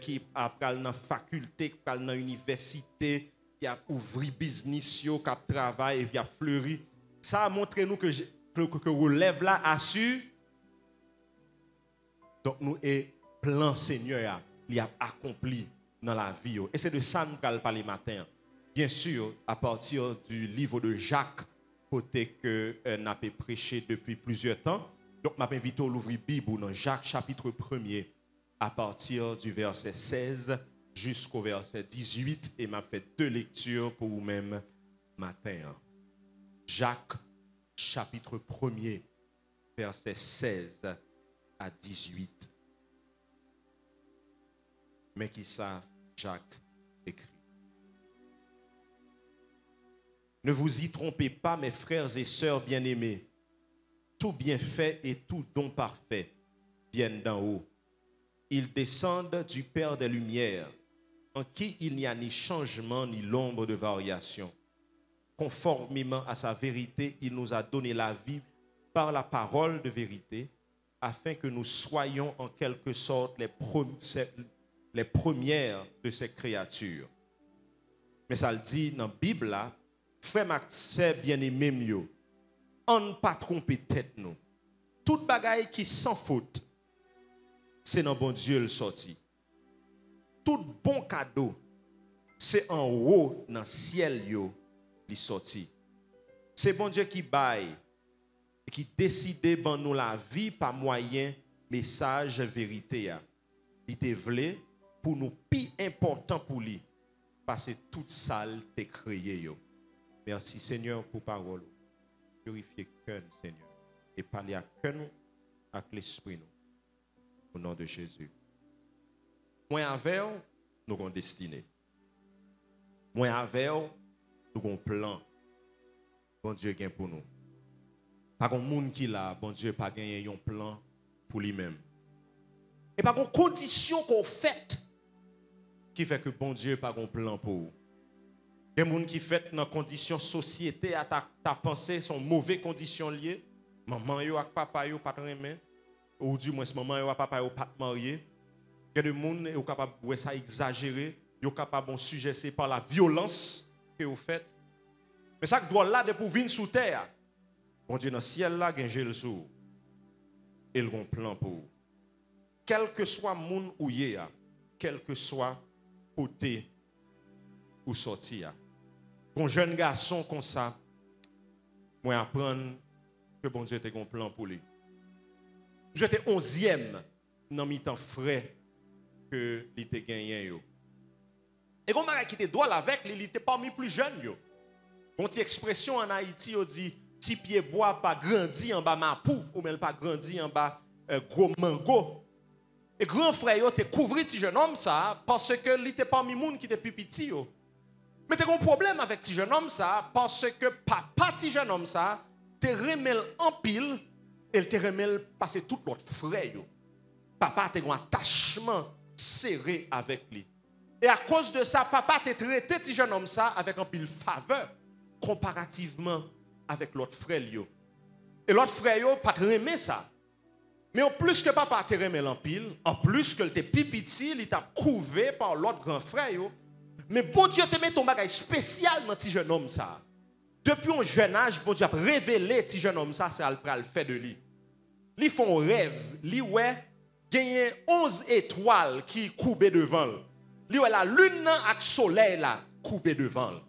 qui apprennent dans la faculté, qui apprennent dans l'université, qui a ouvert business, qui a travaillé et qui a fleuri. Ça a montré nous que relève là assure. Donc nous est plan Seigneur il a accompli dans la vie. Et c'est de ça que nous allons parler matin. Bien sûr, à partir du livre de Jacques, côté que nous avons prêché depuis plusieurs temps. Donc, je m'invite à l'ouvrir Bible dans Jacques chapitre 1er, à partir du verset 16 jusqu'au verset 18. Et m'a fait 2 lectures pour vous-même matin. Jacques chapitre 1er, verset 16 à 18. Mais qui ça, Jacques écrit? Ne vous y trompez pas, mes frères et sœurs bien-aimés. Tout bienfait et tout don parfait viennent d'en haut. Ils descendent du Père des Lumières, en qui il n'y a ni changement ni l'ombre de variation. Conformément à sa vérité, il nous a donné la vie par la parole de vérité, afin que nous soyons en quelque sorte les premières de ces créatures. Mais ça le dit dans la Bible là, frère Max, bien-aimé mieux, on ne pas tromper tête nous. Toute bagaille qui sans faute, c'est dans bon Dieu le sorti. Tout bon cadeau, c'est en haut dans le ciel yo li sorti. C'est bon Dieu qui baille et qui décide ban nous la vie par moyen message vérité. Il te vle pour nous plus important pour lui parce que toute salle t'est créé yo. Merci Seigneur pour parole. Purifiez cœur Seigneur et parlez à cœur nous avec l'esprit nous. Au nom de Jésus. Moi avec nous avons destinée. Moi avec nous avons plan. Bon Dieu gagne pour nous. Pas un monde qui là, bon Dieu pas gagné un plan pour lui-même. Et pas une condition qu'on fait qui fait que bon Dieu pas un plan pour vous. Il y a des gens qui fait dans conditions société à ta pensée sont mauvaises conditions liées. Maman yo ak papa yo pas aimer ou du moins maman yo ak papa yo pas marié. Il y a des gens qui sont capables de ça exagérer, ils sont capables de sujet c'est par la violence que vous faites. Mais ça doit là de pour venir sous terre. Bon Dieu dans le ciel là gagne le sous. Et il a un plan pour vous. Quel que soit moun ou yé, quel que soit côté ou sorti. Un jeune garçon comme ça, moi apprendre que bon Dieu a un plan pour lui. J'étais 11e dans mi-temps frais que il était gagné yo. Et comme qui était droit avec il était parmi plus jeunes yo. Une petite expression en Haïti on dit ti pied bois pas grandi en bas mapou ou même pas grandi en bas gros mango. Et grand frère yo te couvri ti jeune homme ça parce que il était parmi moun qui était plus petit yo. Mais tu as un problème avec ti jeune homme ça parce que papa ti jeune homme ça te remel en pile et te remel passer tout l'autre frère yo. Papa te un attachement serré avec lui. Et à cause de ça papa te traité ti jeune homme ça avec un pile faveur comparativement avec l'autre frère yo. Et l'autre frère yo pas remé ça. Mais en plus que papa te remel en pile, en plus que te petit, il t'a couvé par l'autre grand frère yo. Mais bon Dieu te met ton bagage spécial dans ti jeune homme ça. Depuis un jeune âge, bon Dieu a révélé ti jeune homme ça, c'est al pral fait de lui. Li font rêve, li ouais gagné 11 étoiles qui coubé devant. Li ouais la lune avec soleil là coubé devant.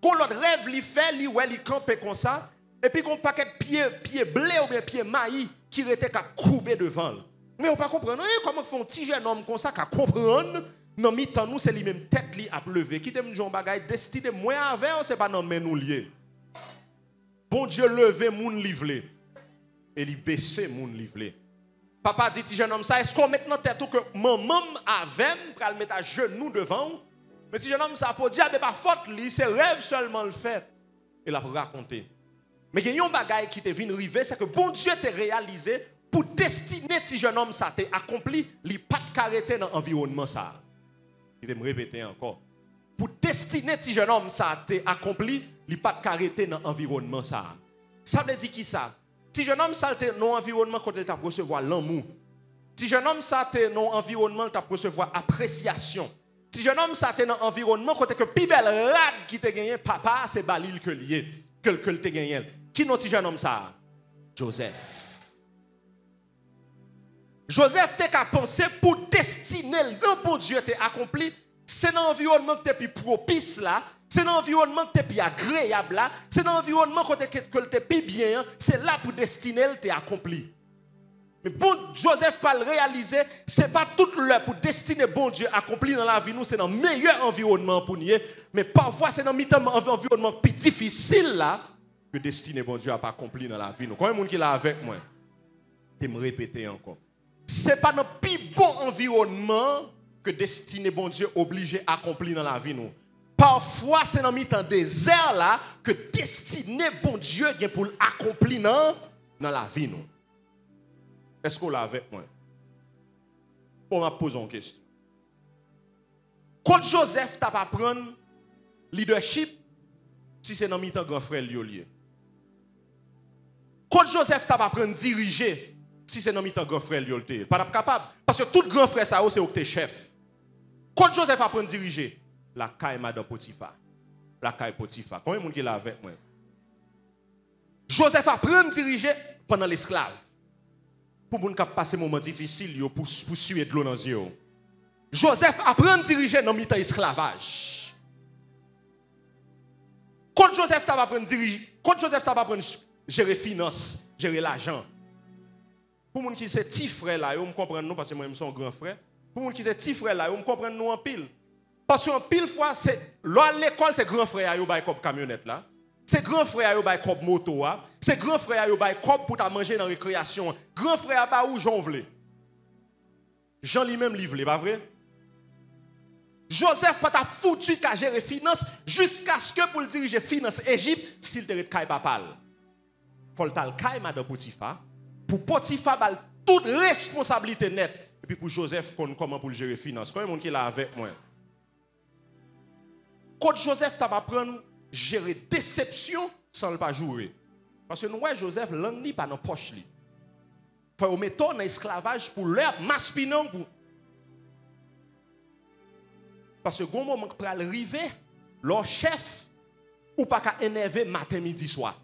Quand l'autre rêve li fait, li ouais li camper comme ça et puis qu'on paquet pied blé ou bien pied maïs qui était coubé devant. Mais on pas comprendre comment font ti jeune homme comme ça qu'à comprendre. Non mi-temps nous c'est lui même tête li a levé qui t'aime jon bagay destiné moi avec c'est pas dans main nous lié. Bon Dieu levé moun livré et li baisser moun livré. Papa dit ti jeune homme ça est-ce qu'on met dans tête que maman avec pral mettre à genoux devant mais si jeune homme ça pour dire pas faute li c'est rêve seulement le fait et la raconter. Mais il y a un bagay qui te vient arriver c'est que bon Dieu t'a réalisé pour destiner ti jeune homme ça t'a accompli li pas de caractère dans environnement ça. Je vais me répéter encore. Pour destiner ti jeune homme ça t'est accompli, il pas de caractère dans environnement ça. Ça veut dire qui ça? Ti jeune homme ça t'est dans environnement quand il t'a recevoir l'amour. Ti jeune homme ça t'est dans environnement t'a recevoir appréciation. Ti jeune homme ça t'est dans environnement quand que plus belle rade qui t'a gagné papa c'est Balil que lié que t'a gagné. Qui non ti jeune homme ça? Joseph. Joseph t'a qu'à penser pour destiner le bon Dieu t'a accompli, c'est dans l'environnement que tu es plus propice là, c'est dans l'environnement que tu es plus agréable là, c'est dans l'environnement que tu es plus bien, c'est là pour destiner tu accompli. Mais bon, Joseph pas le réaliser, c'est pas toute l'heure pour destiner bon Dieu accompli dans la vie nous, c'est dans le meilleur environnement pour nous, mais parfois c'est dans un environnement plus difficile là que destiner bon Dieu a pas accompli dans la vie nous. Combien de monde qui là avec moi? Je me répéter encore. C'est pas dans le plus bon environnement que destiner bon Dieu obligé à accomplir dans la vie nous. Parfois c'est dans le temps désert là que destiner bon Dieu vient pour accomplir dans la vie nous. Est-ce qu'on l'a avec moi? On m'a posé une question. Quand Joseph t'a pas prendre leadership si c'est dans le temps grand frère lié. Quand Joseph t'a pas prendre diriger si c'est dans le temps grand frère lié. Pas capable parce que tout grand frère ça c'est au chef. Quand Joseph a prendre diriger la caille madame Potiphar. La caille Potiphar. Combien de monde qui est là avec moi? Joseph a prendre diriger pendant l'esclave. Pour moun k'ap passer moment difficile yo pour suer de l'eau dans yeux. Joseph apprend à diriger dans mi-temps esclavage. Quand Joseph t'a apprendre diriger, quand Joseph t'a apprendre gérer finance, gérer l'argent. Pour moun qui c'est petit frère là, yo me comprendre nous parce que moi je suis un grand frère. Pour moun qui c'est petit frère là, yo me comprendre nous en pile. Parce qu'en pile fois c'est à l'école c'est grand frère yo bay comme camionnette là. C'est grand frère yo bay comme moto a, c'est grand frère yo bay comme pour ta manger dans récréation. Grand frère ba ou Jean vle. Jean lui-même livre, pas vrai? Joseph pas ta foutu qu'à gérer finance jusqu'à ce que pour le diriger finance Égypte s'il te kay papal. Faut le tal kay madame Potiphar pour Potiphar bal toute responsabilité nette et puis pour Joseph comment pour le gérer finance. Combien de monde qui là avec moi? Quand Joseph t'a apprendre gérer déception sans le pas jouer. Parce que nous ouais Joseph l'ennemi pas dans poche li. Faut mettre dans esclavage pour leur maspinon pour parce que gon moment pour arriver leur chef ou pas qu'à énerver matin midi soir.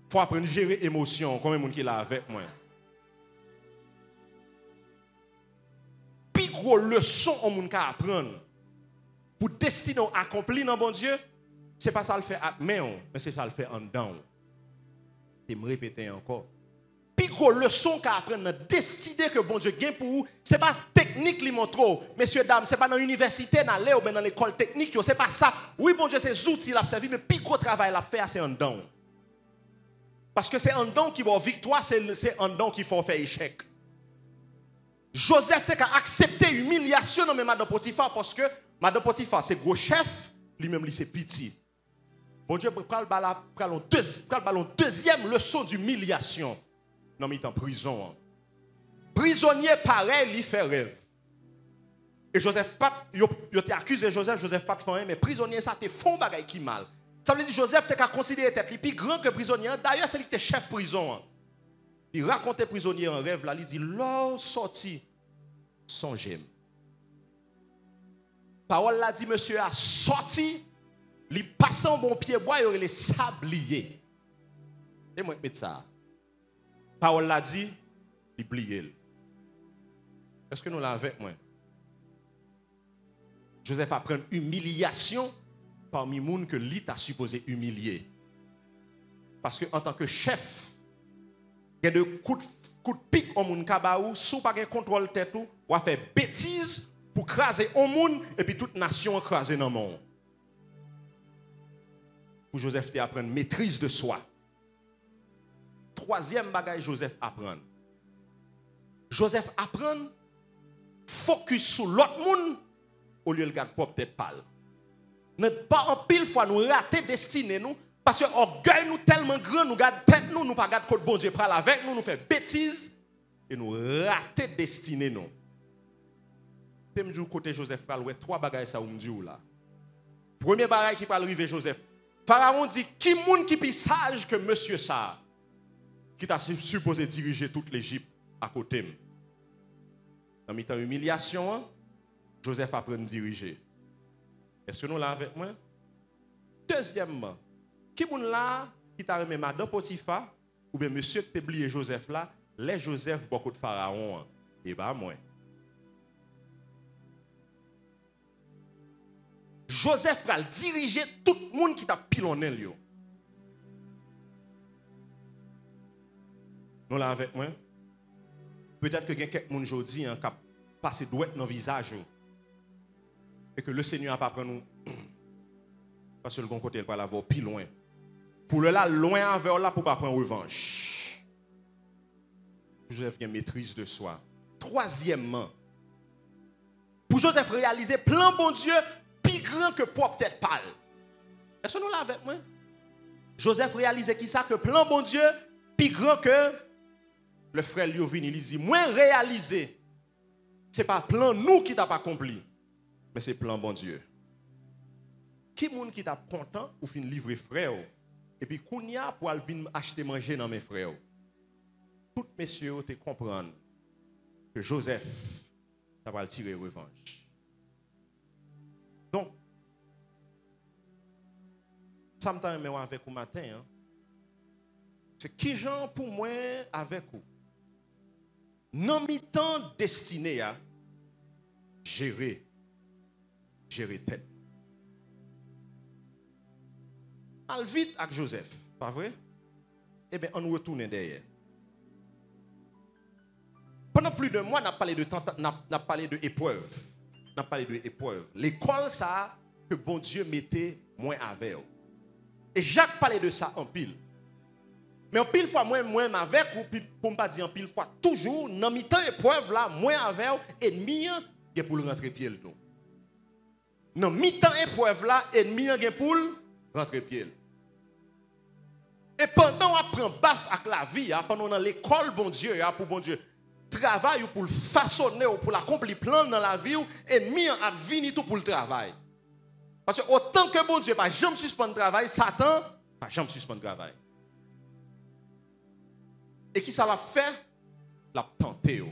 Faut apprendre à gérer émotion comme monde qui là avec moi. Puis gros leçon on monde qu'à apprendre pour destiner accomplir dans bon Dieu. C'est pas ça le fait à main, mais c'est ça le fait en dedans. Et me répéter encore. Puis gros leçon qu'à apprendre dans destiner que bon Dieu gagne pour vous, c'est pas technique li montre, messieurs dames, c'est pas dans l'université dans l'air ou bien dans l'école technique, c'est pas ça. Oui bon Dieu c'est outils l'a servi mais puis gros travail l'a fait c'est en dedans. Parce que c'est en dedans qui va victoire, c'est en dedans qui faut faire échec. Joseph a accepté humiliation dans madame Potiphar parce que madame Potiphar c'est gros chef, lui-même lui c'est petit. Bon Dieu pral deuxième leçon d'humiliation dans mi-temps prison. Prisonnier pareil, il fait rêve. Et Joseph pas yo t'es accusé Joseph pas de faire mais prisonnier ça te font bagay qui mal. Ça veut dire Joseph t'es qu'à considérer tête plus grand que prisonnier. D'ailleurs c'est lui qui était chef prison. Il racontait prisonnier en rêve là, il dit l'or sorti songez. Parole l'a dit monsieur a sorti, il passe en bon pied bois et les sabliers. Et moi mettre ça. Parole l'a dit, il plié. Est-ce que nous l'avons avec moi? Joseph apprend humiliation parmi les gens que lui t'a supposé humilier. Parce que en tant que chef, il y a de coups de pique au monde kabaou, sous pas de contrôle tête ou va faire bêtises pour craser au monde et puis toute nation craser dans le monde. Pour Joseph apprendre maîtrise de soi. Troisième bagage Joseph apprend. Joseph apprend focus sur l'autre monde au lieu de garder propre tête pâle. Ne pas en pile fois nous rater destinée nous parce que orgueil nous tellement grand nous garde tête nous pas garde côté bon Dieu pral avec nous fait bêtises et nous rater destinée nous. T'aime du côté Joseph pral ouais trois bagages ça me dit là. Premier bagage qui pral arriver Joseph. Pharaon dit qui monde qui plus sage que monsieur ça qui t'a supposé diriger toute l'Égypte à côté. Dans mi-temps humiliation, Joseph apprend à diriger. Est-ce que nous l'avons avec moi? Deuxièmement, qui est là qui t'a remis madame Potiphar ou bien monsieur qui t'a oublié Joseph là, les Joseph beaucoup de Pharaon et pas moi. Joseph va diriger tout le monde qui t'a pilonné. Nous là avec moi. Peut-être que quelqu'un aujourd'hui qui a passé douette dans le visage. Et que le Seigneur n'a pas pris nous. Parce que le bon côté, il va l'avoir plus loin. Pour le là, loin avec là, pour ne pas prendre revanche. Joseph a une maîtrise de soi. Troisièmement, pour Joseph réaliser plan bon Dieu, plus grand que propre tête pâle. Est-ce que nous l'avons avec moi? Joseph réalisait qui ça? Que plan bon Dieu, plus grand que le frère Liovini. Il dit, moins réalisé. Ce n'est pas plan nous qui t'a pas accompli, mais c'est plan bon Dieu. Qui est qui t'a content ou fin livrer frère? Et puis, Kounia pour venir acheter manger dans mes frères. Tout messieurs te comprendre que Joseph, ça va le tirer revanche. Donc, ça me t'a avec vous matin, hein? C'est qui gens pour moi avec vous? Non mi-temps destiné à gérer tête. Al vite avec Joseph, pas vrai? Eh bien, on retourne derrière. Pendant plus de mois, on a parlé de épreuve. On a parlé de épreuve. L'école, ça, que bon Dieu mettait moins avec. Et Jacques parlait de ça en pile. Mais en pile fois, moi avec, ou pour ne pas dire en pile fois, toujours, dans mi-temps épreuve là, moins avec, ennemi, il pour le rentrer pied le dos. Dans mi-temps épreuve là, ennemi, il pour le rentrer pied. Et pendant qu'on prend baf avec la vie, pendant dans l'école, bon Dieu, pour bon Dieu, travail pour le façonner, ou pour l'accomplir plan dans la vie, ennemi a venu tout pour le travail. Parce que autant que bon Dieu, pas jamais suspendre le travail, Satan, pas jamais suspendre le travail. Et qui ça l'a fait? L'a tenté.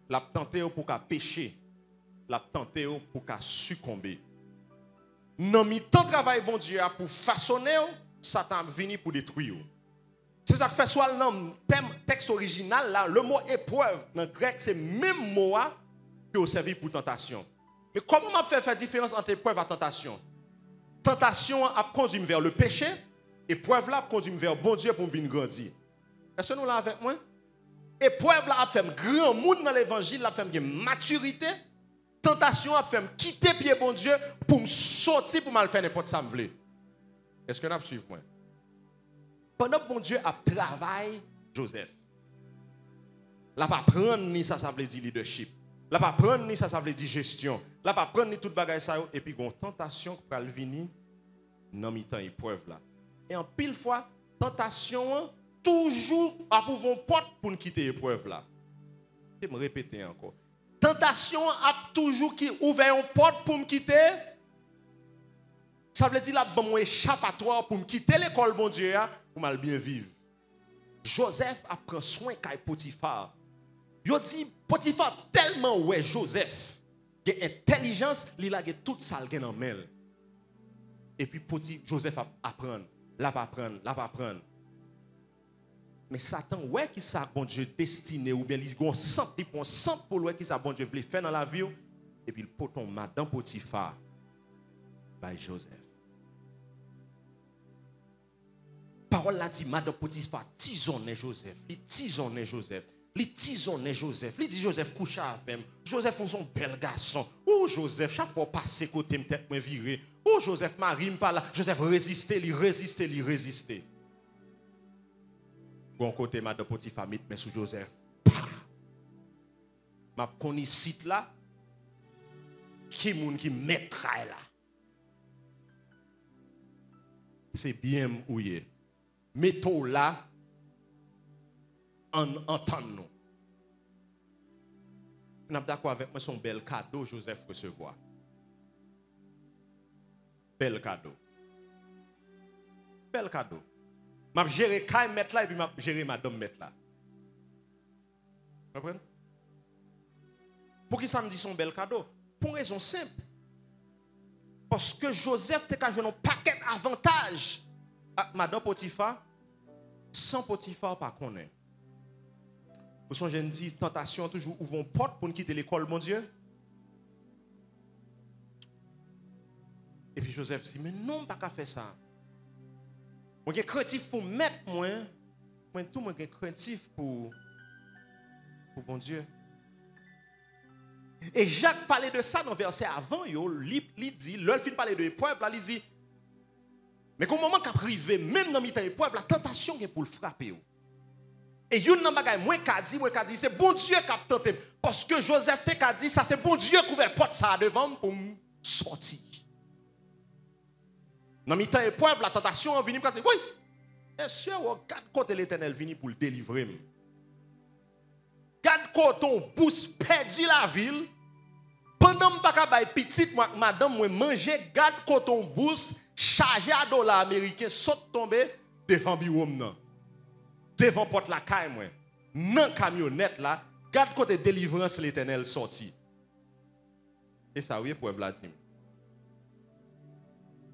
L'a tenté pour qu'à pécher. L'a tenté pour qu'à succomber. Non, mi tant travail bon Dieu pour façonner, Satan venu pour détruire. C'est ça que fait soit dans le texte original là, le mot épreuve dans le grec c'est même mot que au servi pour tentation. Mais comment on fait faire différence entre épreuve et tentation? Tentation a conduit vers le péché, épreuve là a conduit vers bon Dieu pour venir grandir. Est-ce que nous l'avons avec moi? Épreuve là a fait un grand monde dans l'évangile, a fait une maturité. Tentation a fait quitter pied bon Dieu pour me sortir pour mal faire n'importe ça me voulait. Est-ce que nous suivons moi? Pendant que bon Dieu a travaillé Joseph. Là pas prendre ni ça veut dire leadership. Là pas prendre ni ça veut dire gestion. Là pas prendre ni toute bagaille ça et puis une tentation qui va venir dans mi-temps épreuve là. Et en pile fois tentation toujours à pouvoir porte pour nous quitter l'épreuve là. Je vais me répéter encore. Tentation a toujours qui ouvert une porte pour me quitter. Ça veut dire là bon échappatoire pour me quitter l'école bon Dieu pour mal bien vivre. Joseph a pris soin de Potiphar. Il dit Potiphar tellement ouais Joseph, il a intelligence, il a tout ça dans main. Et puis Joseph apprend, là pas apprendre. Mais Satan, ouais, qui ça, bon Dieu, destiné, ou bien il a un sang pour lui, qui ça, bon Dieu, voulait faire dans la vie, et puis il poton madame Potiphar, by Joseph. Parole là dit, madame Potiphar, tisonne Joseph, il tisonne Joseph, il dit Joseph couche avec moi, Joseph est un bel garçon, oh Joseph, chaque fois passer côté, me tête me virer, oh Joseph, Marie me parle, Joseph résister. Bon côté madame Potiphar met sous Joseph. Ma connais site là qui moun qui mettra là. C'est bien ouillé. Mettons là en entend nous. N'a d'accord avec moi son bel cadeau Joseph recevoir. Bel cadeau. Je gérer Kai mettre là et puis je gérer madame mettre là. Vous comprenez? Pour qui ça me dit son bel cadeau? Pour une raison simple. Parce que Joseph te joué un paquet d'avantages à madame Potiphar, sans Potiphar pas connaît. Vous savez, je dis tentation toujours ouvre une porte pour nous quitter l'école, mon Dieu. Et puis Joseph dit, mais non, pas qu'à faire ça. Moi, je suis craintif pour mettre moi tout, moi, je suis craintif pour bon Dieu. Et Jacques parlait de ça dans le verset avant, il dit, l'heure fin parler de l'épreuve, là, il dit, mais qu'au moment qu'il arrive, même dans l'épreuve épreuve, la tentation est pour le frapper. Et il y a un bagage, moi qui dit, c'est bon Dieu qui a tenté. Parce que Joseph te dit, ça c'est bon Dieu qui a ouvert porte ça devant pour me sortir. Dans l'épreuve épreuve, la tentation est venue pour dire, oui, bien sûr, regarde côté l'Éternel venu pour le délivrer. Regarde quand on pousse perdu la ville. Pendant que je suis petite, madame, moi manger, garde coton bourse, chargé à dollars américains, saute tomber devant bureau devant porte la caille moi. Dans camionnette là, garde côté délivrance l'Éternel sorti. Et ça oui pour Vladimir.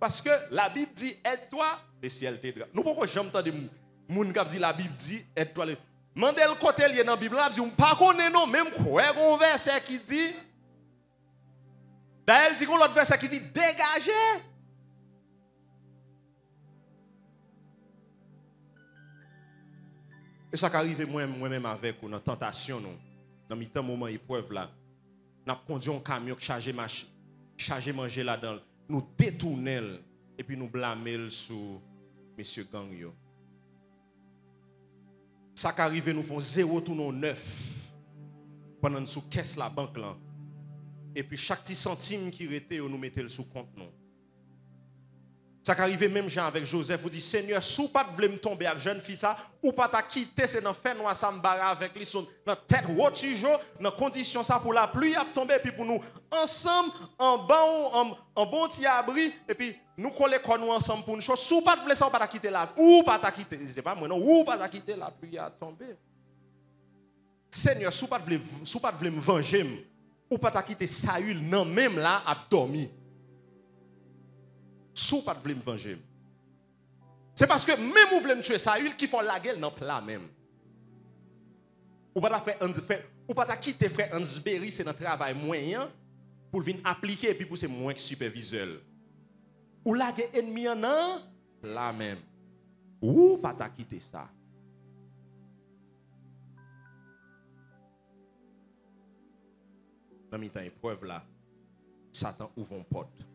Parce que la Bible dit aide-toi, le ciel t'aidera. Nous pourquoi jamais entendre moun qui dit la Bible dit aide-toi. Mandel côté lié dans la Bible là, dit on pas connaît non, même quoi un verset qui dit d'ailleurs, il y a l'autre verset qui dit dégagez. Et ça qui arrive moi-même avec nous, dans la tentation, dans le moment épreuve là, nous avons conduit un camion qui chargé manger là-dedans, nous détournons et puis nous blâmons sur M. Gang. Ça qui arrive, nous faisons 0 tournon 9 pendant sous caisse la banque là. Et puis chaque petit centime qui était, nous mettons sous compte. Ça qui arrive même Jean avec Joseph, vous dit Seigneur, si vous ne voulez pas tomber avec jeune fille ça, ou pas ta quitter, c'est dans fait noir ça me barre avec lui, dans tête haute toujours, dans condition ça pour la pluie à tomber, et puis pour nous ensemble en bon petit abri, et puis nous coller nous ensemble pour une chose. Si vous ne voulez ça, ou pas ta quitter là, ou pas ta quitter, c'est pas moi non, ou pas ta quitter la pluie à tomber. Seigneur, si vous ne voulez me venger, ou pas ta quitter Saül non même là a dormi. Sous pas de vouloir me venger. C'est parce que même vous voulez me tuer Saül qui font la gueule dans plat même. Ou pas ta quitter frère Hansberry c'est un travail moyen pour venir appliquer et puis pour c'est moins que superviseur. Ou la gueule ennemi en plat même. Ou pas ta quitter ça. Dans mes temps épreuve là, Satan ouvre une porte.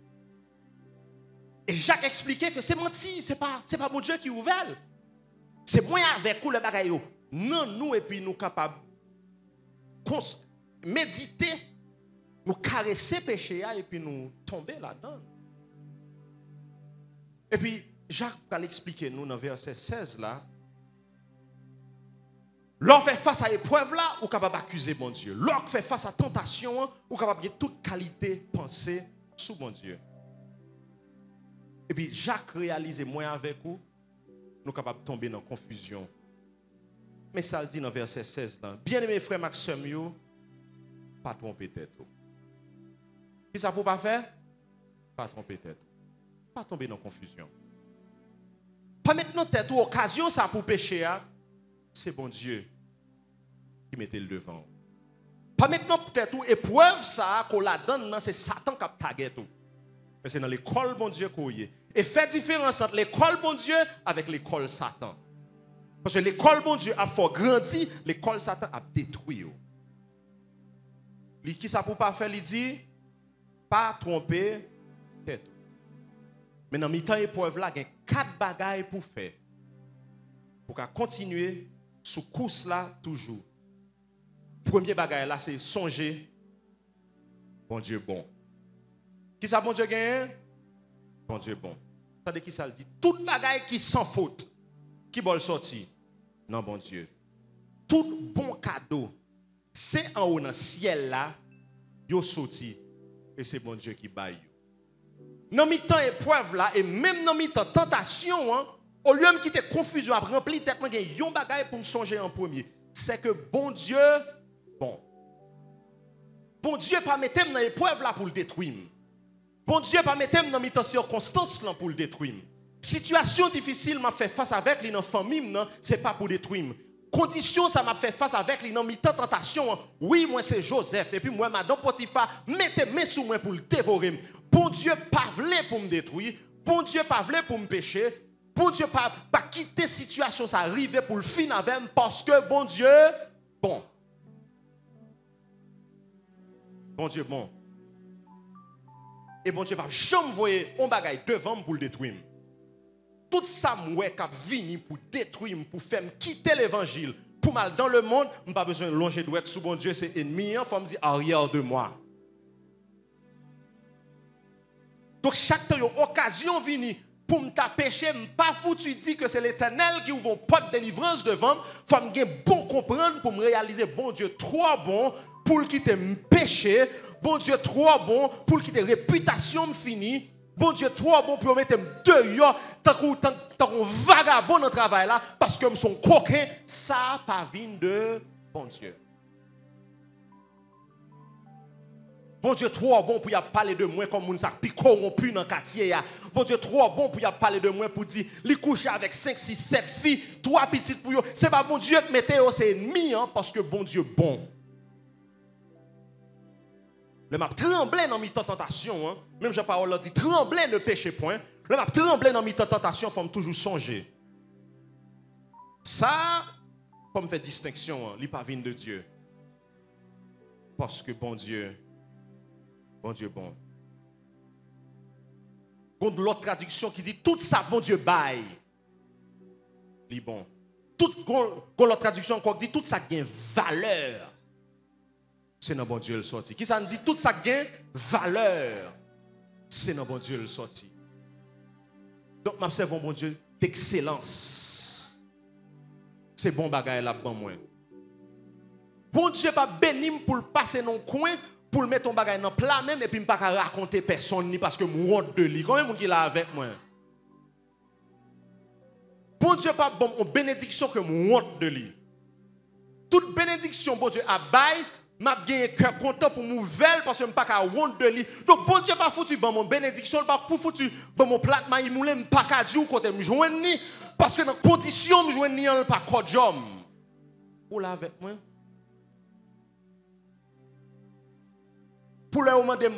Et Jacques expliquait que c'est menti, c'est pas mon Dieu qui ouvre. C'est moi avec vous le bagaille. Non, nous et puis nous capables méditer, nous caresser péché et puis nous tomber là-dedans. Et puis Jacques va l'expliquer nous dans verset 16 là. Lorsqu'on fait face à l'épreuve là, on est capable d'accuser mon Dieu. Lorsqu'on fait face à la tentation, on est capable de toute qualité penser sous mon Dieu. Et puis Jacques réalise moi avec vous, nous sommes capables de tomber dans la confusion. Mais ça le dit dans verset 16 là. Bien-aimés frères Maxime, pas tromper tête. Qui ça pour pas faire? Pas tromper tête. Pas tomber dans la confusion. Pas mettre notre tête ou occasion ça pour pécher, c'est bon Dieu qui mettait le devant. Pas mettre notre tête ou épreuve ça qu'on la donne, c'est Satan qui a tagué tout. Mais c'est dans l'école bon Dieu qu'on y est. Et fait différence entre l'école bon Dieu avec l'école Satan. Parce que l'école bon Dieu a fort grandi, l'école Satan a détruit. Qui ça pour pas faire, il dit, pas tromper tête. Mais dans mi-temps épreuve là, il y a 4 bagailles pour faire. Pour continuer sous course là toujours. Premier bagaille là, c'est songer, bon Dieu bon. Qui ça bon Dieu gagne? Bon Dieu bon. Ça veut dire qui ça le dit? Toute bagaille qui sans faute, qui va sortir? Non bon Dieu. Tout bon cadeau, c'est en haut dans le ciel là, yo sorti et c'est bon Dieu qui baille. Dans mi-temps épreuve là et même dans mi-temps tentation, au lieu de quitter confusion, à remplir tête, il y a un bagaille pour me songer en premier. C'est que bon Dieu, bon. Bon Dieu pas mettre dans l'épreuve là pour le détruire. Bon Dieu pas mettre dans mes circonstances là pour le détruire. Situation difficile m'a fait face avec lui dans famille, c'est pas pour détruire. condition ça m'a fait face avec les mi-temps tentation. Oui, moi c'est Joseph et puis moi madame Potiphar mettez mes sous moi pour le dévorer. Bon Dieu pas voulu pour me détruire, bon Dieu pas voulu pour me pécher. Bon Dieu pas quitter situation ça arriver pour le fin avec parce que bon Dieu bon. Bon Dieu bon. Et bon Dieu pas jamais voyer on bagaille devant pour le détruire. Tout ça moi qui vini pour détruire pour faire quitter l'évangile pour mal dans le monde, on pas besoin de longer droite sous bon Dieu c'est ennemi, il faut me dire arrière de moi. Donc chaque temps une occasion vini pour me péché, pas foutu dit que c'est l'Éternel qui ouvre une porte de délivrance devant, faut me bien bon comprendre pour me réaliser bon Dieu trop bon pour quitter me péché, bon Dieu trop bon pour quitter réputation me fini, bon Dieu trop bon pour mettre me dehors tant qu'on vagabond dans le travail là parce que me son coquin, ça pas vient de bon Dieu. Bon Dieu trop bon pour y parler de moi comme moun sa pi corrompu dans quartier ya. Bon Dieu trop bon pour y parler de moi pour dire li coucher avec 5 6 7 filles, 3 petites pour yo. C'est pas bon Dieu qui mette yo c'est ennemi hein, parce que bon Dieu bon. Le m'a tremblé dans mi tentation hein. Même Jean Paul dit trembler ne péchez point. Le m'a tremblé dans mi tentation faut toujours songer. Ça comme fait distinction hein, li pas vient de Dieu. Parce que bon Dieu bon. Bon l'autre traduction qui dit tout ça bon Dieu bail. Li bon. Tout l'autre traduction qui dit tout ça gain valeur. C'est dans bon Dieu le sorti. Qui ça dit tout ça gain valeur. C'est dans bon Dieu le sorti. Donc m'observe bon Dieu d'excellence. C'est bon bagaille là ban moi. Bon Dieu pas béni pour le passer dans coin pour le mettre ton bagage dans plat même et puis pas raconter personne ni parce que moi honte de lui. Combien de monde qui là avec moi? Bon Dieu pas bon une bénédiction que moi honte de lui. Toute bénédiction bon Dieu a bail, m'a gagné cœur content pour m'ouvrir parce que pas honte de lui. Donc bon Dieu pas foutu bon mon bénédiction pas pour foutu bon mon plat maï moulin pas ka dire côté me joindre ni parce que dans condition me joindre ni pas code ou là avec moi. Pour le moment de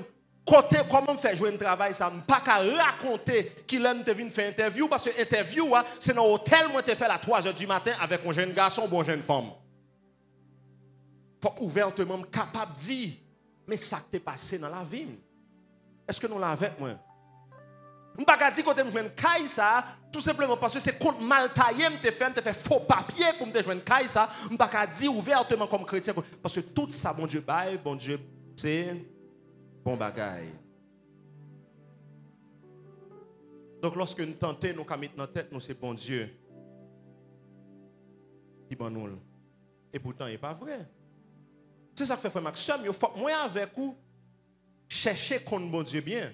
côté comment faire jouer un travail ça me pas qu'à raconter qu'il aime te venir faire interview parce que interview c'est dans hôtel moi te fait à 3h du matin avec un jeune garçon ou une jeune femme. Faut ouvertement capable de dire mais ça t'est passé dans la vie. Est-ce que nous l'avons avec moi? Je ne peux pas dire que je joue caille ça tout simplement parce que c'est contre mal taillé me fait faux papier pour me jouer caille ça. Je ne peux pas dire ouvertement comme chrétien parce que tout ça bon Dieu bail, bon Dieu c'est bon bagaille. Donc lorsque nous tentons, nous mettre dans la tête, nous c'est bon Dieu qui bon nous. Et pourtant, il n'est pas vrai. C'est ça que fait frère Maxime, il faut moi avec vous chercher contre bon Dieu bien.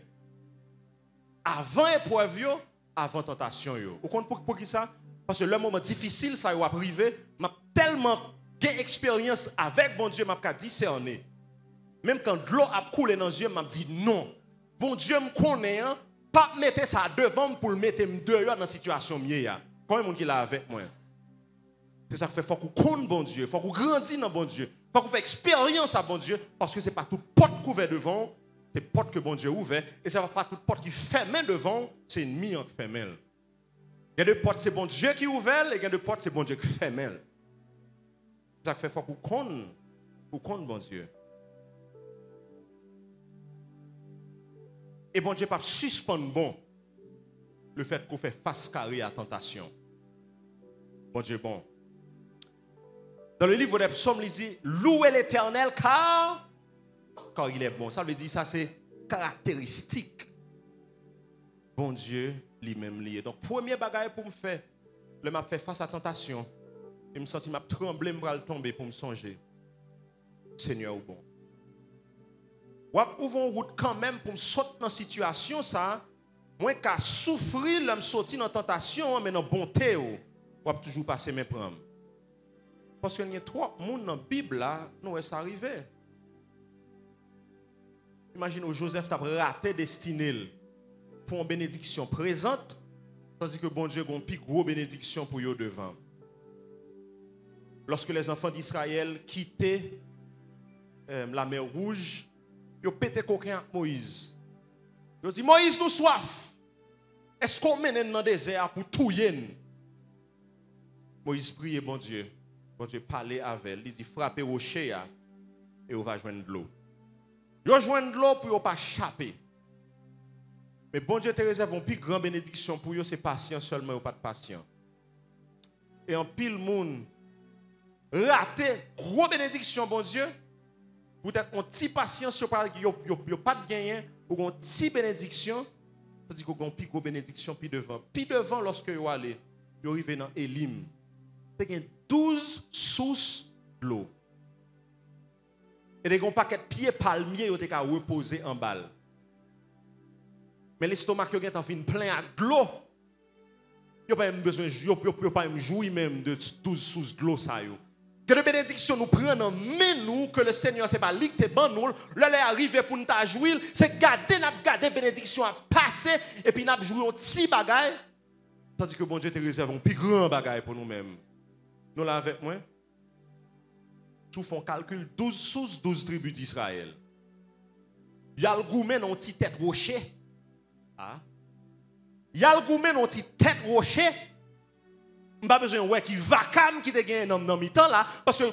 Avant épreuve, avant tentation. Vous comprenez pour qui ça? Parce que le moment difficile, ça va arriver, m'a tellement d'expérience avec bon Dieu, m'a discerner. Même quand de l'eau a coulé dans les yeux, m'a dit non. Bon Dieu me connaît, hein, pas mettre ça devant pour le mettre dehors dans la situation mieux. Combien de monde qui l'a avec moi? C'est ça qui fait faut qu'on connaisse bon Dieu, faut qu'on grandisse dans bon Dieu, faut qu'on fasse expérience à bon Dieu, parce que ce n'est pas toute porte couverte devant, c'est porte que bon Dieu ouvert, et ce n'est pas toute porte qui ferme devant, c'est ennemi qui ferme. Il y a des portes, c'est bon Dieu qui ouvert, et il y a des portes, c'est bon Dieu qui ferme. C'est ça qui fait faut qu'on connaisse bon Dieu. Et bon Dieu pas suspendre bon le fait qu'on fait face carré à la tentation. Bon Dieu bon. Dans le livre des psaumes, il dit louez l'Éternel car il est bon. Ça veut dire ça c'est caractéristique. Bon Dieu lui-même lié. Donc premier bagage pour me faire, le m'a fait face à la tentation. Je me sens m'a tremblé, me tomber pour me songer. Seigneur bon. Ou vont route quand même pour me sortir dans situation ça moins qu'à souffrir l'homme sortir dans tentation mais dans bonté ou toujours passer mes prendre parce que il y a trois monde dans Bible là nous est arrivé. Imagine Joseph t'a raté destinée pour une bénédiction présente tandis que bon Dieu a une plus grosse bénédiction pour eux devant. lorsque les enfants d'Israël quittaient la mer Rouge, ils ont pété coquin avec Moïse. Ils ont dit, Moïse, nous soif. Est-ce qu'on mène dans le désert pour tout yen? Moïse priait, bon Dieu parlait avec elle. Il dit, frappez rocher et on va joindre de l'eau. Ils joindre de l'eau pour ne pas échapper. Mais bon Dieu te réserve une plus grande bénédiction pour eux, c'est patience seulement, ou pas de patience. Et en pile monde raté, gros bénédiction, bon Dieu, peut-être une petite patience, il n'y a pas de gain, ou une petite bénédiction, c'est-à-dire qu'il y a une plus grosse bénédiction, puis devant. Puis devant, lorsque vous allez, vous arrivez dans Élim, il y a 12 sources de l'eau. Et il y a un paquet de pieds palmiers qui ont reposé en balle. Mais l'estomac qui est en fin plein de l'eau, il n'y a pas besoin de jouir même de 12 sources de l'eau. Que de bénédiction nous prenons, mais nous, que le Seigneur, ce n'est pas lui qui est bon nous, là, il est arrivé pour nous jouir, c'est garder la bénédiction à passer, et puis nous jouer un petit bagage, tandis que bon Dieu te réserve un plus grand bagage pour nous-mêmes. Nous là avec moi, tout font calcul 12 sources, 12 tribus d'Israël. Il y a le gourmet dans une petite tête rocher. Il y a le gourmet dans une petite tête rocher. Je n'ai pas besoin de qui vacam qui te gagne dans mi-temps là, parce que.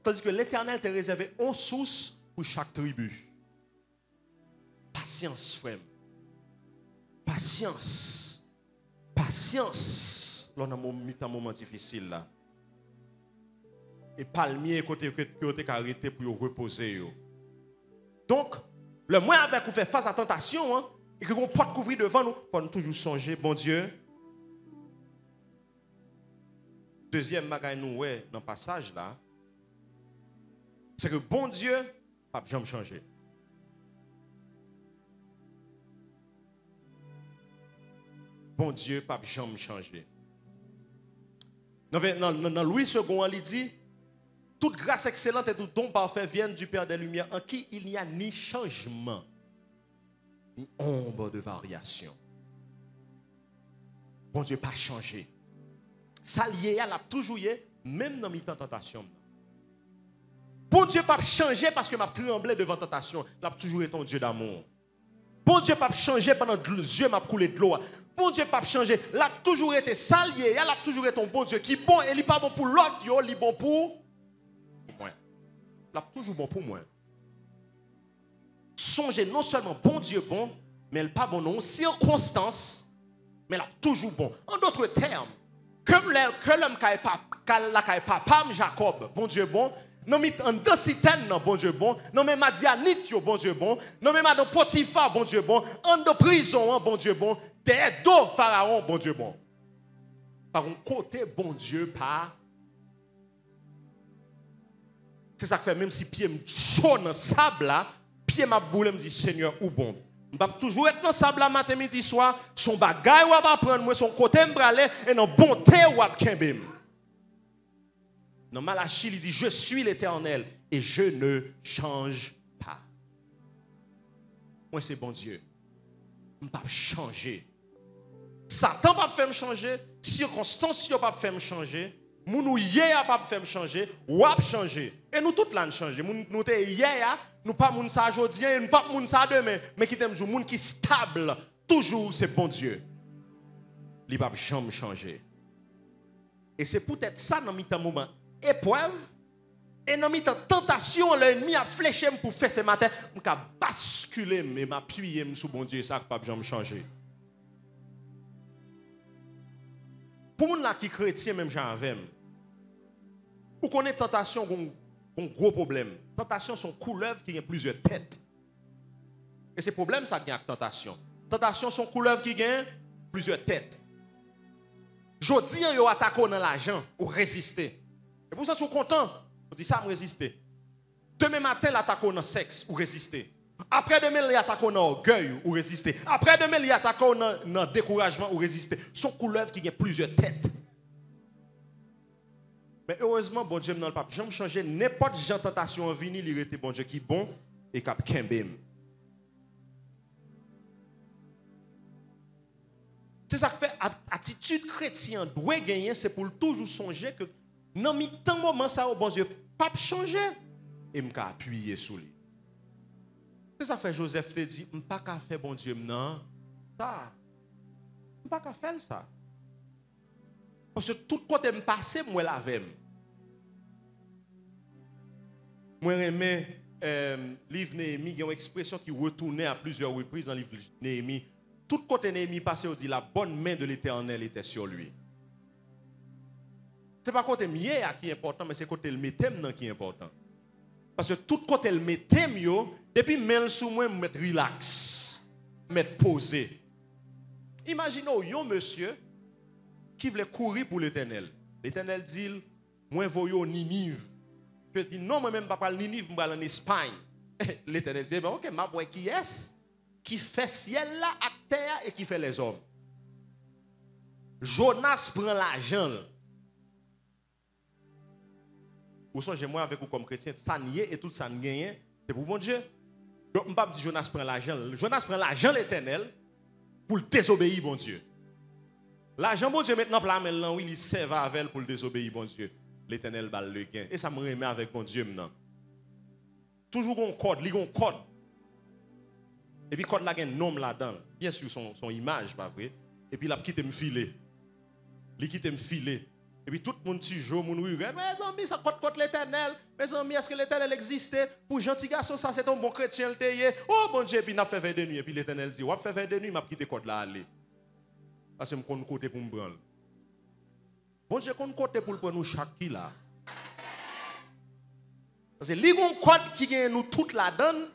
Tandis que l'Éternel t'a réservé 11 sources pour chaque tribu. Patience, frère. Patience. Patience. Là, on a un moment difficile là. Et palmier côté que tu as arrêté pour reposer. Donc, le moins avec vous fait face à la tentation, hein, et que vous pouvez couvrir devant nous, il faut toujours songer, bon Dieu. Deuxième bagaille nous ouais dans le passage là, c'est que bon Dieu pas jamais changer. Bon Dieu pas jamais changer. Dans Louis II, il dit, toute grâce excellente et tout don parfait viennent du Père des Lumières, en qui il n'y a ni changement, ni ombre de variation. Bon Dieu pas changé. Ça lié, elle a toujours eu, même dans mes tentation. Bon Dieu pas changé parce que m'a tremblé devant tentation. Il a toujours été un Dieu d'amour. Bon Dieu pas changé pendant que les yeux m'a coulé de l'eau. Bon Dieu pas changé. Il a toujours été salié. Il a toujours été un bon Dieu qui est bon et il n'est pas bon pour l'autre. Il est bon pour moi. Il est toujours bon pour moi. Songez non seulement bon Dieu bon, mais il n'est pas bon dans circonstances, mais il est toujours bon. En d'autres termes, comme l'homme qui est papa Jacob, bon Dieu bon, non mais en deux citernes, bon Dieu bon, non mais Madianite, bon Dieu bon, non mais Madame Potiphar, bon Dieu bon, en deux prison, bon Dieu bon, derrière deux pharaon, bon Dieu bon. Par un côté, bon Dieu, pas. C'est ça que fait, même si pied me chaud dans le sable là, pied m'a boule, me dit Seigneur, où bon. Je vais toujours être dans le sable là, matin, midi, soir, son bagage, ou va prendre moi, son côté, me braler, et dans bonté, ou va kembem. Dans Malachie, il dit, je suis l'Éternel, et je ne change pas. Moi, c'est bon Dieu. Je ne peux pas changer. Satan ne peut pas faire me changer, circonstances ne peuvent pas faire me changer, nous hier pas faire me changer, ou pas changer. Et nous toutes là nous changer. Nous hier, nous pas moun ça aujourd'hui, nous pas moun ça demain, mais qui t'aime moun qui stable, toujours c'est bon Dieu. Il va jamais changer. Et c'est peut-être ça dans mi-temps moment épreuve et dans mi-temps tentation l'ennemi a fléché pour faire ce matin, m'ka basculer mais m'appuyer sur bon Dieu, ça pas jamais changer. Pour moun là qui chrétien même j'en avec. Pour connaître tentation un gros problème. Tentation sont couleuvres qui ont plusieurs têtes. Et c'est problème ça qui a tentation. Tentation sont couleuvres qui ont plusieurs têtes. Jodi yo attaqué dans l'argent ou résister. Et pour ça sont content. On dit ça me résister. Demain matin l'attaque dans le sexe ou résister. Après demain l'attaque dans l'orgueil ou résister. Après demain l'attaque dans le découragement ou résister. Sont couleuvres qui ont plusieurs têtes. Mais heureusement, bon Dieu n'a pas jamais changé. N'importe quelle tentation en vini, il était bon Dieu qui est bon et qui a kembem. C'est ça que fait attitude chrétienne doit gagner, c'est pour toujours songer que dans mi-temps moment ça bon Dieu pas changer et m'ka appuyer sur lui. C'est ça que fait Joseph te dit pas qu'à faire bon Dieu non ça. Pas qu'à faire ça. Parce que tout côté me passé moi l'avem. Moi aimé livre Néhémie, il y a une expression qui retournait à plusieurs reprises dans le livre Néhémie. Tout côté Néhémie passé, on dit la bonne main de l'Éternel était sur lui. Ce n'est pas côté mieux qui est important, mais c'est côté le mettem qui est important. Parce que tout côté le mettem, depuis main sous moi, me mettre relax, mettre posé. Imaginez un monsieur qui voulait courir pour l'Éternel. L'Éternel dit, moi voyons Ninive. Je dis non, moi-même, pas parler Ninive, je vais en Espagne. L'Éternel dit, ok, ma boy qui est qui fait ciel là à terre et qui fait les hommes. Jonas prend l'argent. Ou songez moi avec vous comme chrétien, ça nier et tout ça gagne, c'est pour mon Dieu. Donc, je ne pas dire Jonas prend l'argent. Jonas prend l'argent l'Éternel pour le désobéir, bon Dieu. L'argent, bon Dieu, maintenant, oui, il sert avec pour le désobéir, bon Dieu. L'Éternel va le gain. Et ça me remet avec mon Dieu maintenant. Toujours un code, il y a un code. Et puis, code là, il y a un nom là-dedans. Bien sûr, son image, pas vrai. Et puis, il a quitté me filer. Il a quitté me filer. Et puis, tout le monde se joue, mon regarde. Mais amis, ça code l'Éternel. Mes amis, est-ce que l'Éternel existait? Pour gentil garçon, ça, c'est un bon chrétien, le taillé. Oh, bon Dieu, et puis, il a fait 22 nuits. Et puis, l'Éternel dit, on fait 22 nuits, il m'a quitté code là, aller. Parce que je me côté pour me prendre. Bon Dieu, qu'on côté pour prendre nous chaque qui là. Parce que les code qui gagne nous toute la donne,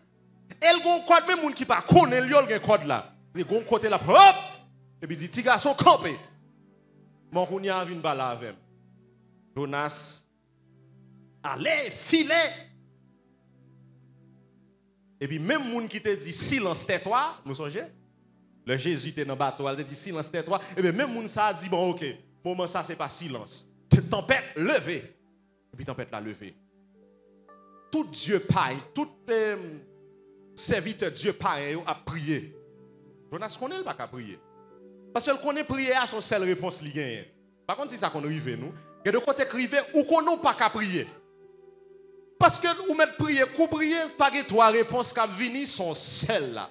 elle gon code même moun qui pas connaît le gen code là. Les gon côté là hop et puis dit ti garçon campé. Mon qu'on y a vinn bala avec. Jonas allez filer. Et puis même moun qui te dit silence tais-toi, nous songez? Le Jésus était dans le bateau, il dit silence tais-toi. Et bien même moun ça a dit bon OK, moment ça c'est pas silence. Tempête levée. Et puis tempête la levée. Tout Dieu paille, tout serviteur Dieu paille a prié. Jonas connaît pas qu'à prier. Parce que connaît prier à son seule réponse li gagne. Par contre si ça qu'on arrive nous, il y a de côté criver ou qu'on n'a pas qu'à prier. Parce que ou mettre prier, qu'on prier, pas que trois réponses qui venir sont celles là.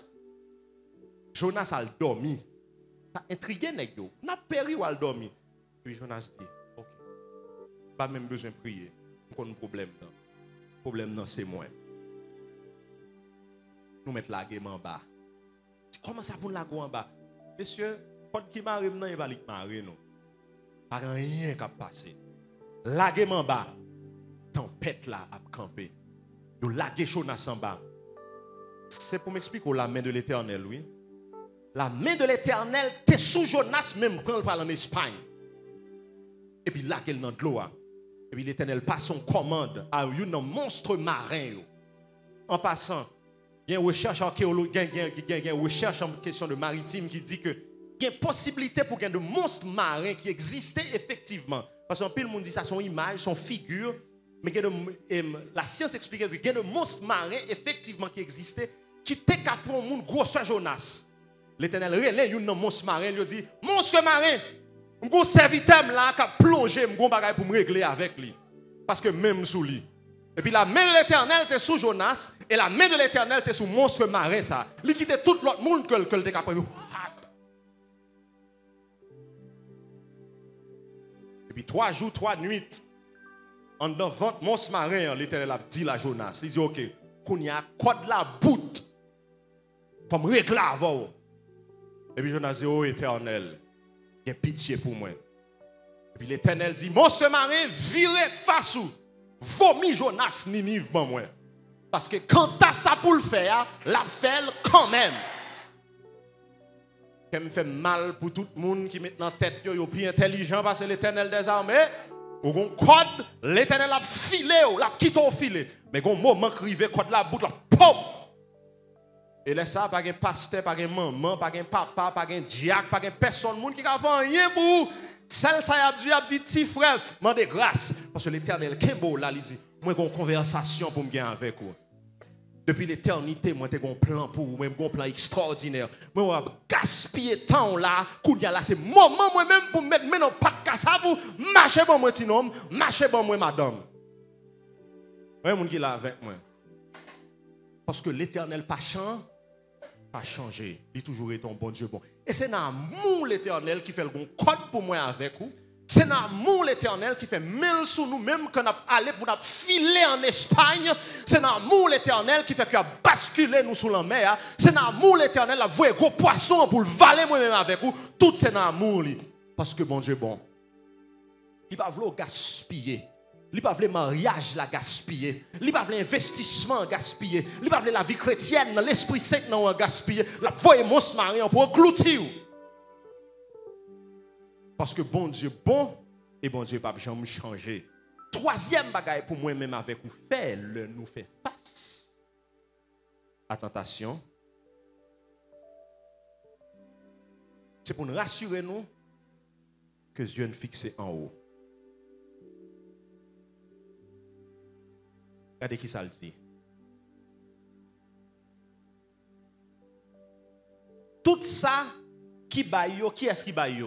Jonas a dormi. Ça intrigué nèg yo. N'a péri ou a dormi. Puis Jonas dit, OK. Pas même besoin de prier. On a un problème là. Le problème non c'est moi. Nous mettre la gueule en bas. Comment ça pour la gueule en bas? Monsieur, quand qui m'arrive non, il va lui marrer non. Pas rien qui a passé. La gueule en bas. Tempête là a campé. Yo la gueule Jonas en bas. C'est pour m'expliquer la main de l'Éternel, oui. La main de l'Éternel t'es sous Jonas même quand il parle en Espagne. Et puis la gueule dans de l'eau. Et puis l'Éternel passe son commande à un monstre marin. En passant, il y a une recherche archéologique, il y a une recherche en question de maritime qui dit que il y a une possibilité pour qu'il y ait de monstres marins qui existaient effectivement. Parce qu'en pile, le monde dit ça, son image, son figure. Mais la science explique qu'il y a de monstres marins effectivement qui existaient, qui étaient capables de monde grosseur Jonas. L'Éternel relève un monstre marin, il dit monstre marin, mon serviteur là qui a plongé mon bagage pour me régler avec lui. Parce que même sous lui. Et puis la main de l'Éternel était sous Jonas et la main de l'Éternel était sous monstre marin ça. Il quittait tout l'autre monde que était capable. Et puis 3 jours, 3 nuits, en dedans 20 monstres marins, l'Éternel a dit à Jonas, il dit OK, qu'on y a code la boute pour me régler avant. Et puis Jonas dit, oh Éternel, il y a pitié pour moi. Et puis l'Éternel dit, monstre marin, virez face ou, vomi Jonas Ninive pour moi. Parce que quand tu as ça pour le faire, la fait quand même. Ça me fait mal pour tout le monde qui met dans la tête, yo plus intelligent parce que l'Éternel des armées, ou gon code, l'Éternel a filé, l'a quitté au filet. Mais gon moment crivé code la bout la pop. Et là ça pas un pasteur, pas un maman, pas un papa, pas un diacre, pas un personne monde qui a fait rien pour celle ça a dit petit frère, demandez grâce parce que l'Éternel Kembo là il dit moi j'ai une conversation pour me gagner avec vous. Depuis l'éternité, moi, j'ai un plan pour vous, même un plan extraordinaire. Moi, je gaspiller temps là, là, c'est moment moi-même pour mettre maintenant pas de casse à vous. Marchez bon moi, petit homme, marchez bon moi, madame. Ouais, mon qui là avec moi. Parce que l'éternel pas changé. Il a toujours été un bon Dieu bon. Et c'est l'amour l'éternel qui fait le bon code pour moi avec vous. C'est l'amour l'éternel qui fait mille sous nous, même quand on a allé pour nous filer en Espagne. C'est l'amour l'éternel qui fait qu'il a basculé nous sous la mer. C'est l'amour l'éternel qui a voué gros poisson pour le valer moi-même avec vous. Tout c'est l'amour. Parce que bon Dieu bon. Il ne va pas vouloir gaspiller. Il ne va pas vouloir mariage la gaspiller. Il ne va pas vouloir investissement gaspiller. Il ne va pas vouloir la vie chrétienne, l'Esprit Saint non gaspiller. La voie mon marion pour clôturer. Parce que bon Dieu bon et bon Dieu pas jamais changer. Troisième bagaille pour moi-même avec vous, nous fait face à la tentation. C'est pour nous rassurer nous que Dieu nous fixe en haut. Regardez qui ça le dit. Tout ça qui baille, qui est-ce qui baille?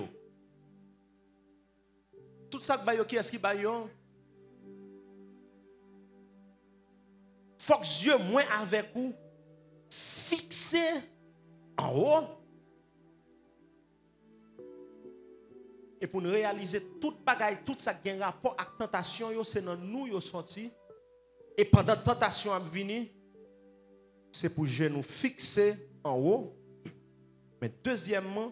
Tout ça qui est-ce qui baille? Faut que Dieu moins avec vous fixé en haut. Et pour nous réaliser tout bagaille, tout ça qui a un rapport avec la tentation, c'est dans nous qui sorti. Et pendant la tentation à venir, c'est pour nous fixer en haut. Mais deuxièmement,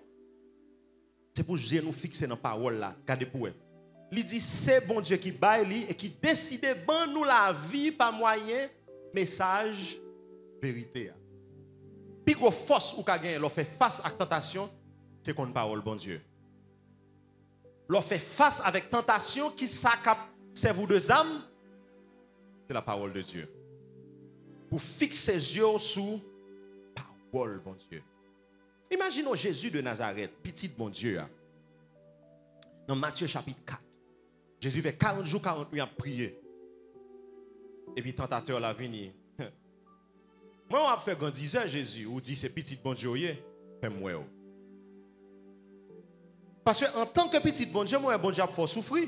c'est pour nous fixer dans la parole là. Regardez pour eux. Il dit c'est bon Dieu qui baille et qui décide de nous la vie par moyen message vérité. Puis gros force ou ka gagner, l'on fait face à la tentation, c'est qu'on parole bon Dieu. L'on fait face avec tentation qui c'est vous deux âmes, c'est la parole de Dieu. Pour fixer les yeux sous parole bon Dieu. Imaginons Jésus de Nazareth, petit bon Dieu. Dans Matthieu chapitre 4. Jésus fait 40 jours, 40 nuits à prier. Et puis, tentateur l'a venu. Moi, on a fait grand 10 heures, Jésus, ou dit c'est petit bon Dieu, fais-moi. Parce que en tant que petit bon Dieu, moi, bon Dieu, il faut souffrir.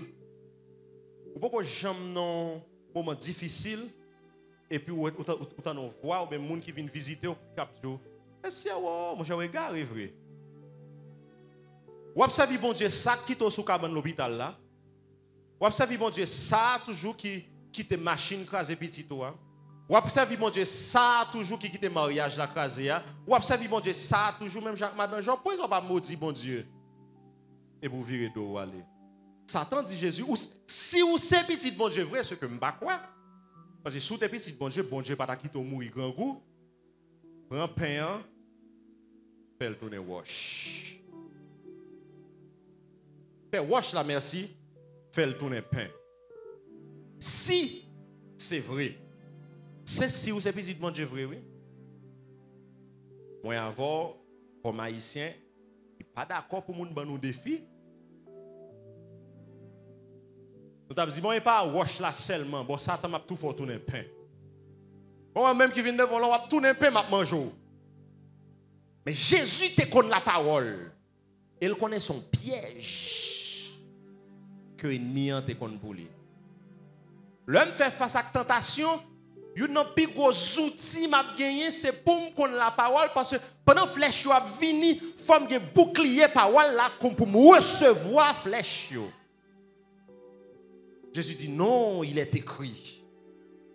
Ou pourquoi j'aime un moment difficile, et puis, autant on voit, ou bien, les gens qui viennent visiter, ou capture. Et si, moi, j'ai regardé, vrai. Ou observez, bon Dieu, ça qui est sous cabane l'hôpital là. Ou observez, bon Dieu, ça toujours qui quitte machine crasée petit toi. Ou observez, bon Dieu, ça toujours qui quitte mariage la crasée. Ou observez, bon Dieu, ça toujours même Jacques Madame Jean, pourquoi ils ont pas maudit, bon Dieu? Et vous virez d'eau, allez. Satan dit Jésus, si vous c'est petit, bon Dieu, vrai, ce que je ne sais pas quoi. Parce que si vous êtes petit, bon Dieu, pas quitter au mourir grand goût. Prends pain, fais le tourner wash. Fais wash la merci, fais le tourner pain. Si c'est vrai, c'est si vous êtes petit, bon Dieu, vrai, oui. Moi, avant, comme haïtien, je ne suis pas d'accord pour nous défi. Nous avons dit, bon, il n'y a pas wash là seulement, bon, ça m'a tout fait tourner pain. Bon, même qui vient devant, on va tourner pain, m'a manger. Mais Jésus te connaît la parole. Il connaît son piège que l'ennemi te connaît pour lui. L'homme fait face à la tentation, il n'a plus gros outils m'a gagné, c'est pour me connaître la parole parce que pendant flèche yo a vini, faut me bouclier parole là comme pour me recevoir flèche yo. Jésus dit non, il est écrit.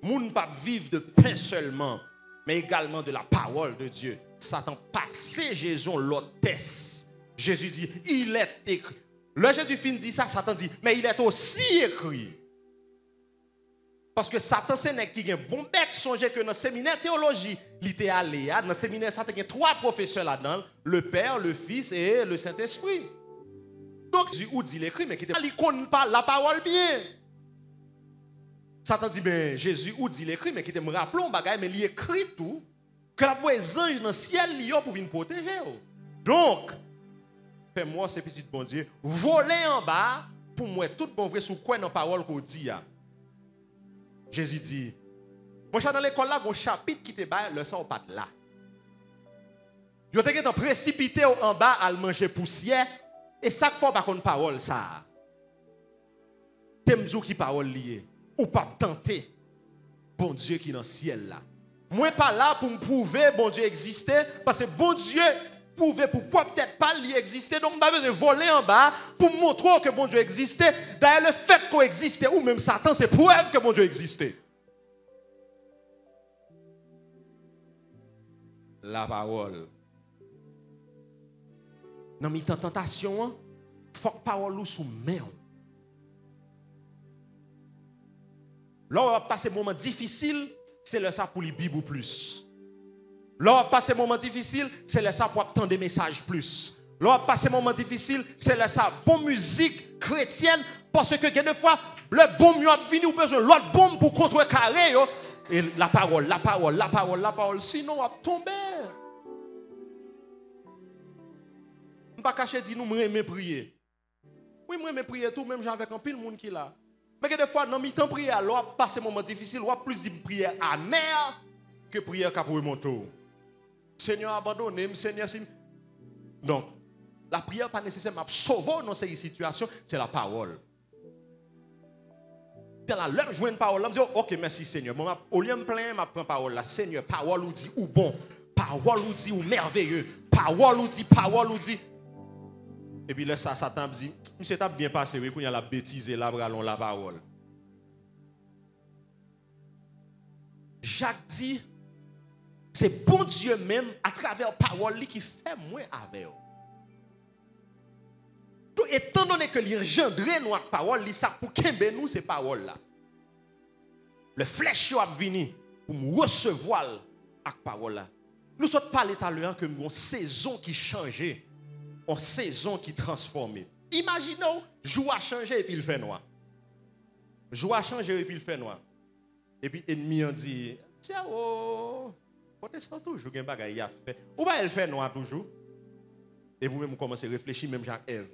Moun pas vivre de pain seulement, mais également de la parole de Dieu. Satan passé Jésus l'hôtesse. Jésus dit, il est écrit. Le Jésus fin dit ça, Satan dit, mais il est aussi écrit. Parce que Satan, c'est un qui a un bon bec, songez que dans le séminaire théologie, il était allé, dans le séminaire, Satan, il y a 3 professeurs là-dedans, le Père, le Fils et le Saint-Esprit. Donc, Jésus dit l'écrit, mais qui ne connaît pas la parole bien. Satan dit, ben, Jésus dit l'écrit, mais qui te me rappelons, mais il écrit tout, que la voix des anges dans le ciel, il y a pour venir protéger. Donc, fais-moi, ce petit bon Dieu, voler en bas, pour moi, tout bon vrai, sous quoi dans la parole qu'on dit. Jésus dit, Mon cher dans l'école là, un chapitre qui te bail, le sang pas là. Yo te gen précipité en bas à manger poussière et chaque fois par contre parole ça. T'aimes dire qui parole lié ou pas tenter bon Dieu qui dans le ciel là. Moi pas là pour me prouver bon Dieu existait parce que bon Dieu pouvait pour peut-être pas lui exister donc pas besoin de voler en bas pour montrer que bon Dieu existait. D'ailleurs le fait qu'on existait ou même Satan c'est preuve que bon Dieu existait. La parole. Dans mi tentation, faut que parole ou sous main. Là on va passer moment difficile, c'est le ça pour les Bible plus. Là on va passer moment difficile, c'est le ça pour attendre des messages plus. Là on va passer moment difficile, c'est le ça bonne musique chrétienne parce que des fois le bon mieux a fini ou besoin l'autre bombe pour contrecarrer yo et la parole sinon on va tomber. On pas cacher dire nous me prier. Oui, moi me prier tout même avec un pile monde qui là. Mais que des fois dans mi-temps prière, là passer moment difficile, là plus de prière amère que prière qui pour remonter. Seigneur abandonne, Seigneur donc la prière pas nécessairement sauver dans ces situations, c'est la parole. Dans la leur jouer une parole, là me dit OK, merci Seigneur. Moi au lieu me plaindre, m'a prend parole là, Seigneur, parole ou dit ou bon, parole ou dit ou merveilleux, parole ou dit et puis là, Satan dit, monsieur t'a bien passé, oui, quand il y a la bêtise et la bralon la parole. Jacques dit, c'est bon Dieu même, à travers la parole, qui fait moins avec eux. Tout étant donné que l'engendre notre parole, il ça pour qu'embe nous ces paroles-là. Le flèche a venu pour nous recevoir avec parole-là. Nous sommes parlé tout à l'heure que nous avons une saison qui changeait. En saison qui transforme. Imaginons, jour a changé et puis il fait noir. Jour a changé et puis il fait noir. Et puis ennemi a dit, tiens, oh, protestant toujours, il y a un bagage à faire. Ou bien elle fait noir toujours. Et vous-même vous commencez à réfléchir, même Jean Ève.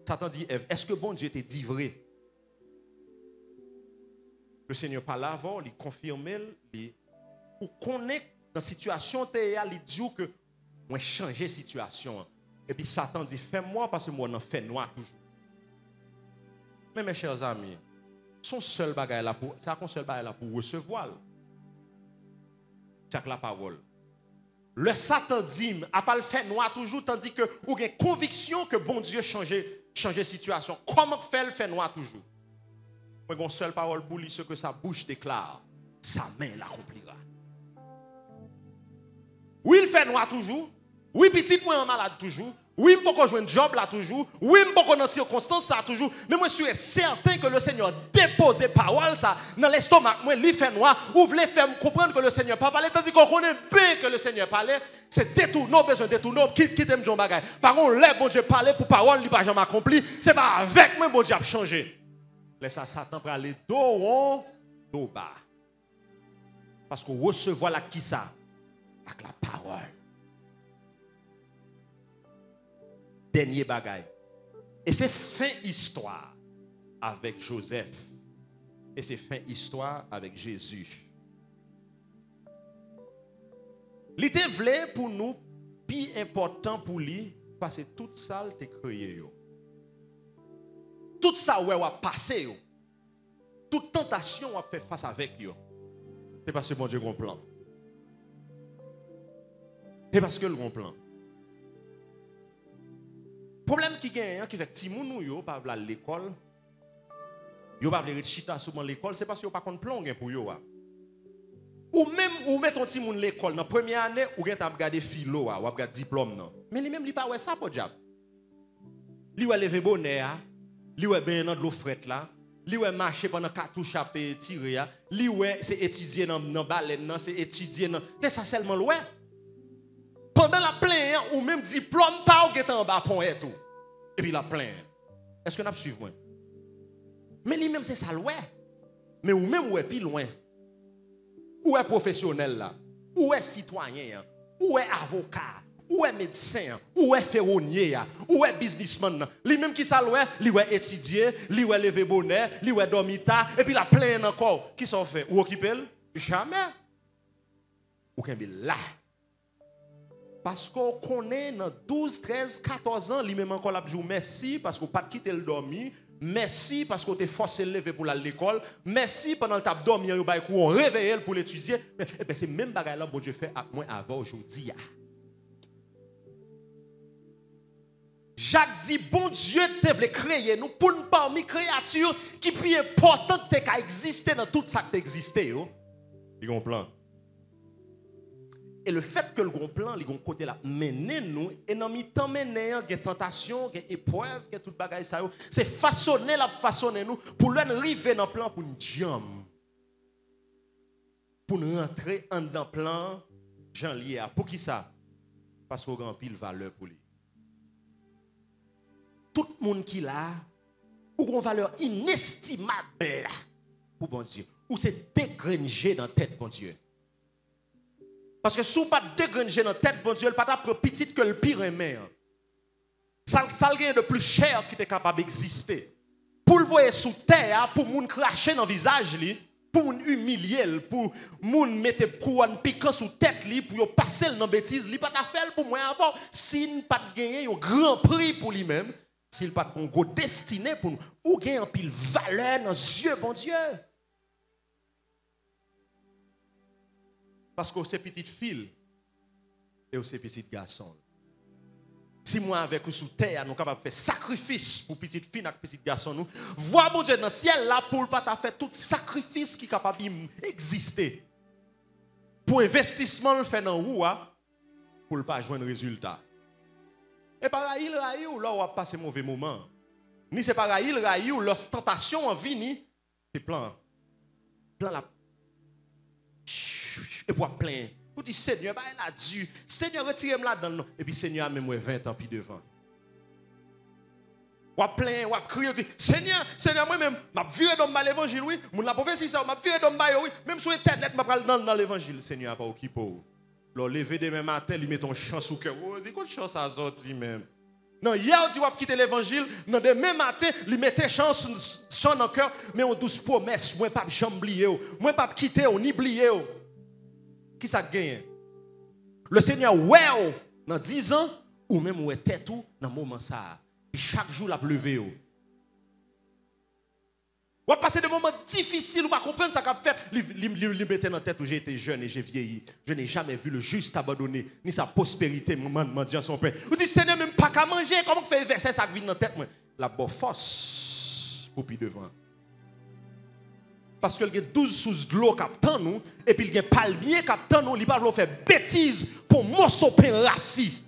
Satan dit, Ève, est-ce que bon Dieu t'est dit vrai? Le Seigneur parle avant, il confirme, pour connaître dans la situation, il dit que moi changer la situation. Et puis Satan dit, fais-moi parce que moi, on fait noir toujours. Mais mes chers amis, son seul bagage là pour, c'est un seul bagage là pour recevoir. C'est la parole. Le Satan dit, à pas le faire noir toujours, tandis que vous avez conviction que bon Dieu change la situation. Comment faire le faire noir toujours? Moi, j'ai une seule parole pour lui, ce que sa bouche déclare, sa main l'accomplira. Oui, il fait noir toujours. Oui, petit moi en malade toujours. Oui, je peux jouer un job là toujours. Oui, je peux dans circonstances ça toujours. Mais moi, je suis certain que le Seigneur dépose parole ça dans l'estomac. Moi, il fait noir. Ou voulez faire comprendre que le Seigneur pas parler. Tandis qu'on connaît bien que le Seigneur parlait. C'est détourner, besoin de détourner. Qui t'aime John Bagay. Par contre, là, bon Dieu parlait pour parole, il n'a jamais accompli. C'est pas avec moi, bon Dieu a changé. Laisse ça, Satan pour aller dos haut, dos bas. Parce qu'on recevoir la qui ça? Avec la parole. Dernier bagaille. Et c'est fin histoire avec Joseph. Et c'est fin histoire avec Jésus. L'idée voulait pour nous, plus important pour lui, parce que tout ça, il a créé. Tout ça, ouais, a passé. Toute tentation, a fait face avec. C'est parce que mon Dieu a un plan. C'est parce que le bon plan. Le problème qui gagne, qui fait que si moun yo pas à l'école, yo pas vle chita souvent l'école, c'est parce que yo pas compte plan pour yo. Ou même ou mettre ton petit moun l'école dans première année ou gen t'a regarder philo ou regarder diplôme non. Mais lui même li pas ouais ça pour diable. Li ouais lever bonnet, li ouais ben dans de l'eau frette là, li ouais marcher pendant cartouche à tirer, li ouais c'est étudier dans baleine non, c'est étudier dans. C'est ça seulement ouais. Pendant la plaine, ou même diplôme, pas ou en bas, point et tout. Et puis la plaine. Est-ce que nous suivons moi? Mais lui-même, c'est ça, ouais. Mais ou même, ou est plus loin. Ou est professionnel là. Ou est citoyen. Ou est avocat. Ou est médecin. Ou est ferronnier. Ou est businessman. Lui-même qui ça, ouais, lui est étudier, lui est lever bonnet, lui est dormita, et puis la plaine encore. Qui s'en fait? Ou occupé? Jamais. Ou qu'un là. Parce qu'on connaît dans 12, 13, 14 ans, lui-même encore la jour merci parce qu'on pas quitté le dormi. Merci parce qu'on t'a forcé de lever pour aller à l'école. Merci pendant le tap dormi, on réveille pour l'étudier. Mais c'est même bagaille là bon Dieu fait avec moi avant aujourd'hui. Jacques dit bon Dieu te voulait créer nous pour nous parmi créatures qui plus importante qu'à exister dans tout ça qui existe. Il y a un plan. Et le fait que le grand plan, le grand côté là, mener nous, et dans le temps mener, il y a tentation, il y a épreuve, il y a tout bagaille ça, c'est façonner nous pour arriver dans le plan pour nous jam. Pour nous rentrer dans le plan, Jean lié. Pour qui ça? Parce qu'on a grand pile valeur pour lui. Tout le monde qui l'a, ou une valeur inestimable pour bon Dieu, ou c'est dégrenger dans la tête bon Dieu. Parce que si vous pas dégrenger dans la tête, bon Dieu, il pas plus petite que le pire aimé. Ça rien de plus cher qui est capable d'exister. Pour le voir sous terre, pour moun cracher dans le visage, pour moun humilier, pour moun mettre couronne piquant sous tête, pour passer dans bêtise, il pas faire pour moi avant. S'il pas gagner un grand prix pour lui-même, s'il pas un gros destiné pour nous, ou gagner un pile valeur dans les yeux, bon Dieu. Parce que c'est petite fille et c'est petit garçon. Si moi avec vous sous terre, nous sommes capables de faire sacrifice pour petite fille et petit garçon, nous voir mon Dieu dans le ciel là pour ne pas faire tout sacrifice qui est capable d'exister. Pour investissement le fait dans vous, pour ne pas joindre résultat. Et par là, ou là, on va passer mauvais moment. Ni c'est par là, ou l'ostentation en vie, c'est plein la. Et pour plein. Vous dites, Seigneur, bah, il a dû. Seigneur, retirez-moi là-dedans. Et puis, Seigneur, a même 20 ans puis devant. Ou plein, ou crier, Seigneur, moi-même, je vais dans l'évangile, oui. Je ne pas si ça, je vais dans l'évangile, oui. Même sur Internet, je vais dans l'évangile. Seigneur, pas occupé. Le lever demain matin, il met ton chant sous cœur. Oh, dis quoi de chance à sortir même. Non, hier, on dit qu'on quitter l'évangile. Non, demain matin, il mettait chant dans le cœur. Mais on douce promesse. Moi, pas j'oublier. Moi, pas quitter, on oublier. Qui ça gagne? Le Seigneur, ouais, dans 10 ans, ou même ouais, tête tout, dans le moment ça. Et chaque jour, la levé. Ou passer des moments difficiles, ou pas comprendre ça qu'a fait. Il mettait dans la tête où j'ai été jeune et j'ai vieilli. Je n'ai jamais vu le juste abandonné, ni sa prospérité, mon Dieu, son père. Vous dites, Seigneur, même pas qu'à manger, comment fait verser ça qui vient dans la tête? La bonne force pour puis devant. Parce qu'il y a 12 sous de l'eau qui attendent nous, et puis il y a un palmier qui attend nous, il ne va faire bêtise pour morceau pain rassis.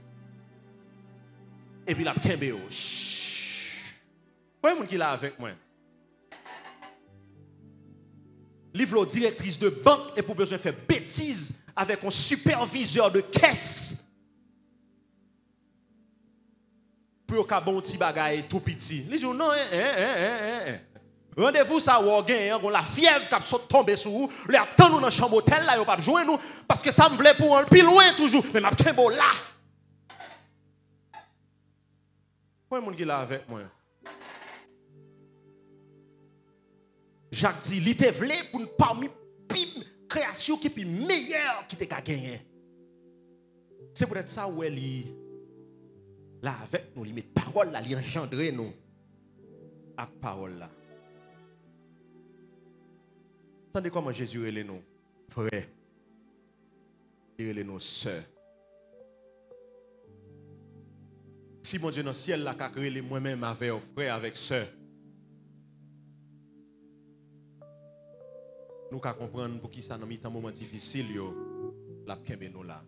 Et puis il a un béo. Vous voyez mon qui est là avec moi? Livre directrice de banque et pour besoin de faire bêtise avec un superviseur de caisse. Pour qu'il y ait un petit bagage tout petit. Il dit non, rendez-vous ça ou on la fièvre qui a tombé sur vous, les attend nous dans la chambre hôtel là, yo pas joindre nous parce que ça me voulait pour un plus loin toujours, mais m'a kembo là. Pourquoi monde qui là avec moi? Jacques dit, il était voulu pour nous parmi création qui est meilleure qui t'a gagné. C'est peut-être ça où elle est là avec nous, il met parole là, il engendre nous avec parole là. Attendez comment Jésus relève nous, frère. Il relève nos sœurs. Si mon Dieu dans le ciel là, qu'a créé moi-même avec frère, avec sœur, nous qu'à comprendre pour qui ça dans un moment difficile, la kembe nous là.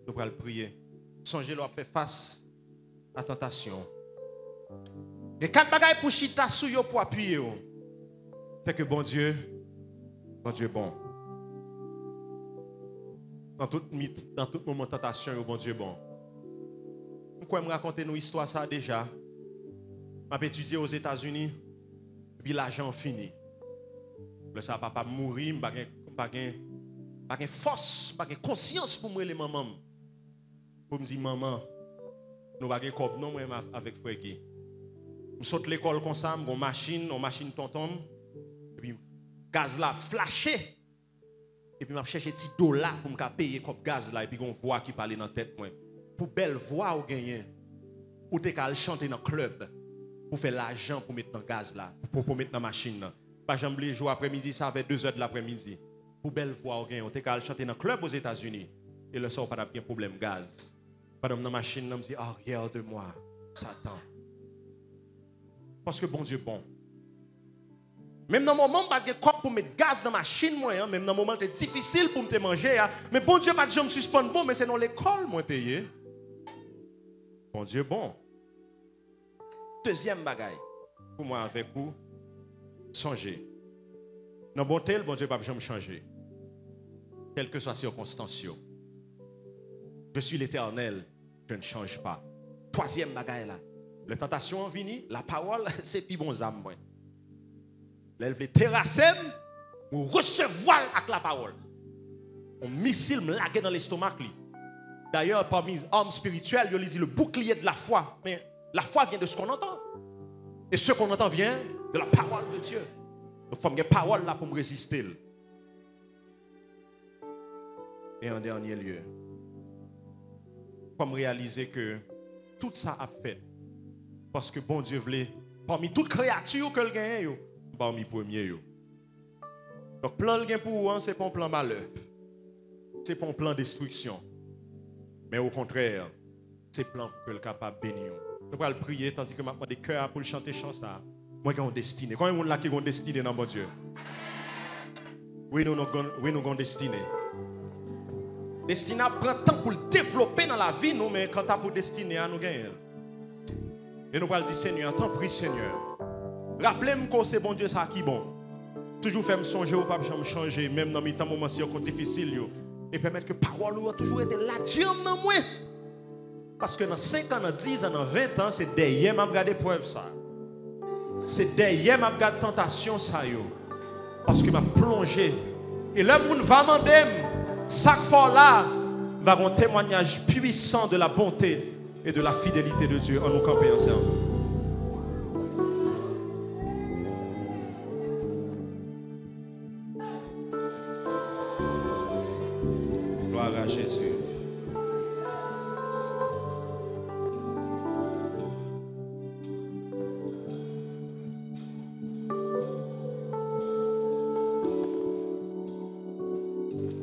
Nous allons prier. Songez nous à faire face à la tentation. Les 4 bagailles pour chita sous yo pour appuyer. C'est que bon Dieu bon. Dans tout moment de tentation, bon Dieu bon. Pourquoi me raconter nos histoires ça déjà? M'a étudié aux États-Unis, puis l'argent fini. Le ça papa mourir, pas gain force, pas gain conscience pour moi les mamans. Pour me dire maman, nous pas gain comme non moi avec frère Guy. Je saute l'école comme ça, on machine tonton et puis gaz là flashé. Et puis, je cherche des petits dollars pour me payer comme gaz là. Et puis, on voit qui parle dans la tête. Pour belle voix ou gagner. Ou te qu'à chanter dans le club. Pour faire l'argent pour mettre dans le gaz là. Pour mettre dans la machine là. Par exemple, les jours après-midi, ça fait 2 h de l'après-midi. Pour belle voix ou gagner. Ou te qu'à chanter dans le club aux États-Unis. Et le soir, pas de problème gaz. Pas dans la machine, on me dit, oh, regarde-moi, Satan. Parce que bon Dieu bon. Même dans le moment, je n'ai pas pour mettre gaz dans la machine, moi, même dans le moment, c'est difficile pour me manger. Mais bon Dieu, pas de me suspendre bon, mais c'est dans l'école, moi, payé. Bon Dieu bon. Deuxième bagaille, pour moi, avec vous, changer. Dans bon tel, bon Dieu, pas de me changer. Quelle que soit la circonstance. Je suis l'Éternel, je ne change pas. Troisième bagaille là. La tentation vient, la parole, c'est plus bon âme. Lève les terrasses, ou recevoir avec la parole. Un missile me lague dans l'estomac. D'ailleurs, parmi les hommes spirituels, il dit le bouclier de la foi. Mais la foi vient de ce qu'on entend. Et ce qu'on entend vient de la parole de Dieu. Donc, il faut que parole là pour me résister. Et en dernier lieu, comme réaliser que tout ça a fait parce que bon Dieu voulait parmi toutes créatures que le gagne parmi premier. Donc plan le gain pour vous, c'est pas un plan malheur. C'est pas un plan destruction. Mais au contraire, c'est plan pour que le capable bénir. Nous allons prier tandis que maintenant des cœurs pour chanter chant ça. Moi qui ont destinée. Quand il y a là qui ont destinée dans mon Dieu. Oui nous avons destinée. Destinée prend temps pour le développer dans la vie, nous, mais quand tu as pour destinée, nous gagnons. Et nous allons dire, Seigneur, t'en prie, Seigneur. Rappelez-moi que c'est bon Dieu, ça qui est bon. Toujours faire me songer ou pas me changer, même dans mes temps moments si c'est difficile. Et permettre que la parole a toujours été là, Dieu dans moi. Parce que dans 5 ans, dans 10 ans, dans 20 ans, c'est derrière m'a regardé preuve ça. C'est derrière m'a regardé tentation ça. Parce que m'a plongé. Et là, on va demander. Chaque fois là, va un témoignage puissant de la bonté et de la fidélité de Dieu en nous camper ensemble. Gloire à Jésus.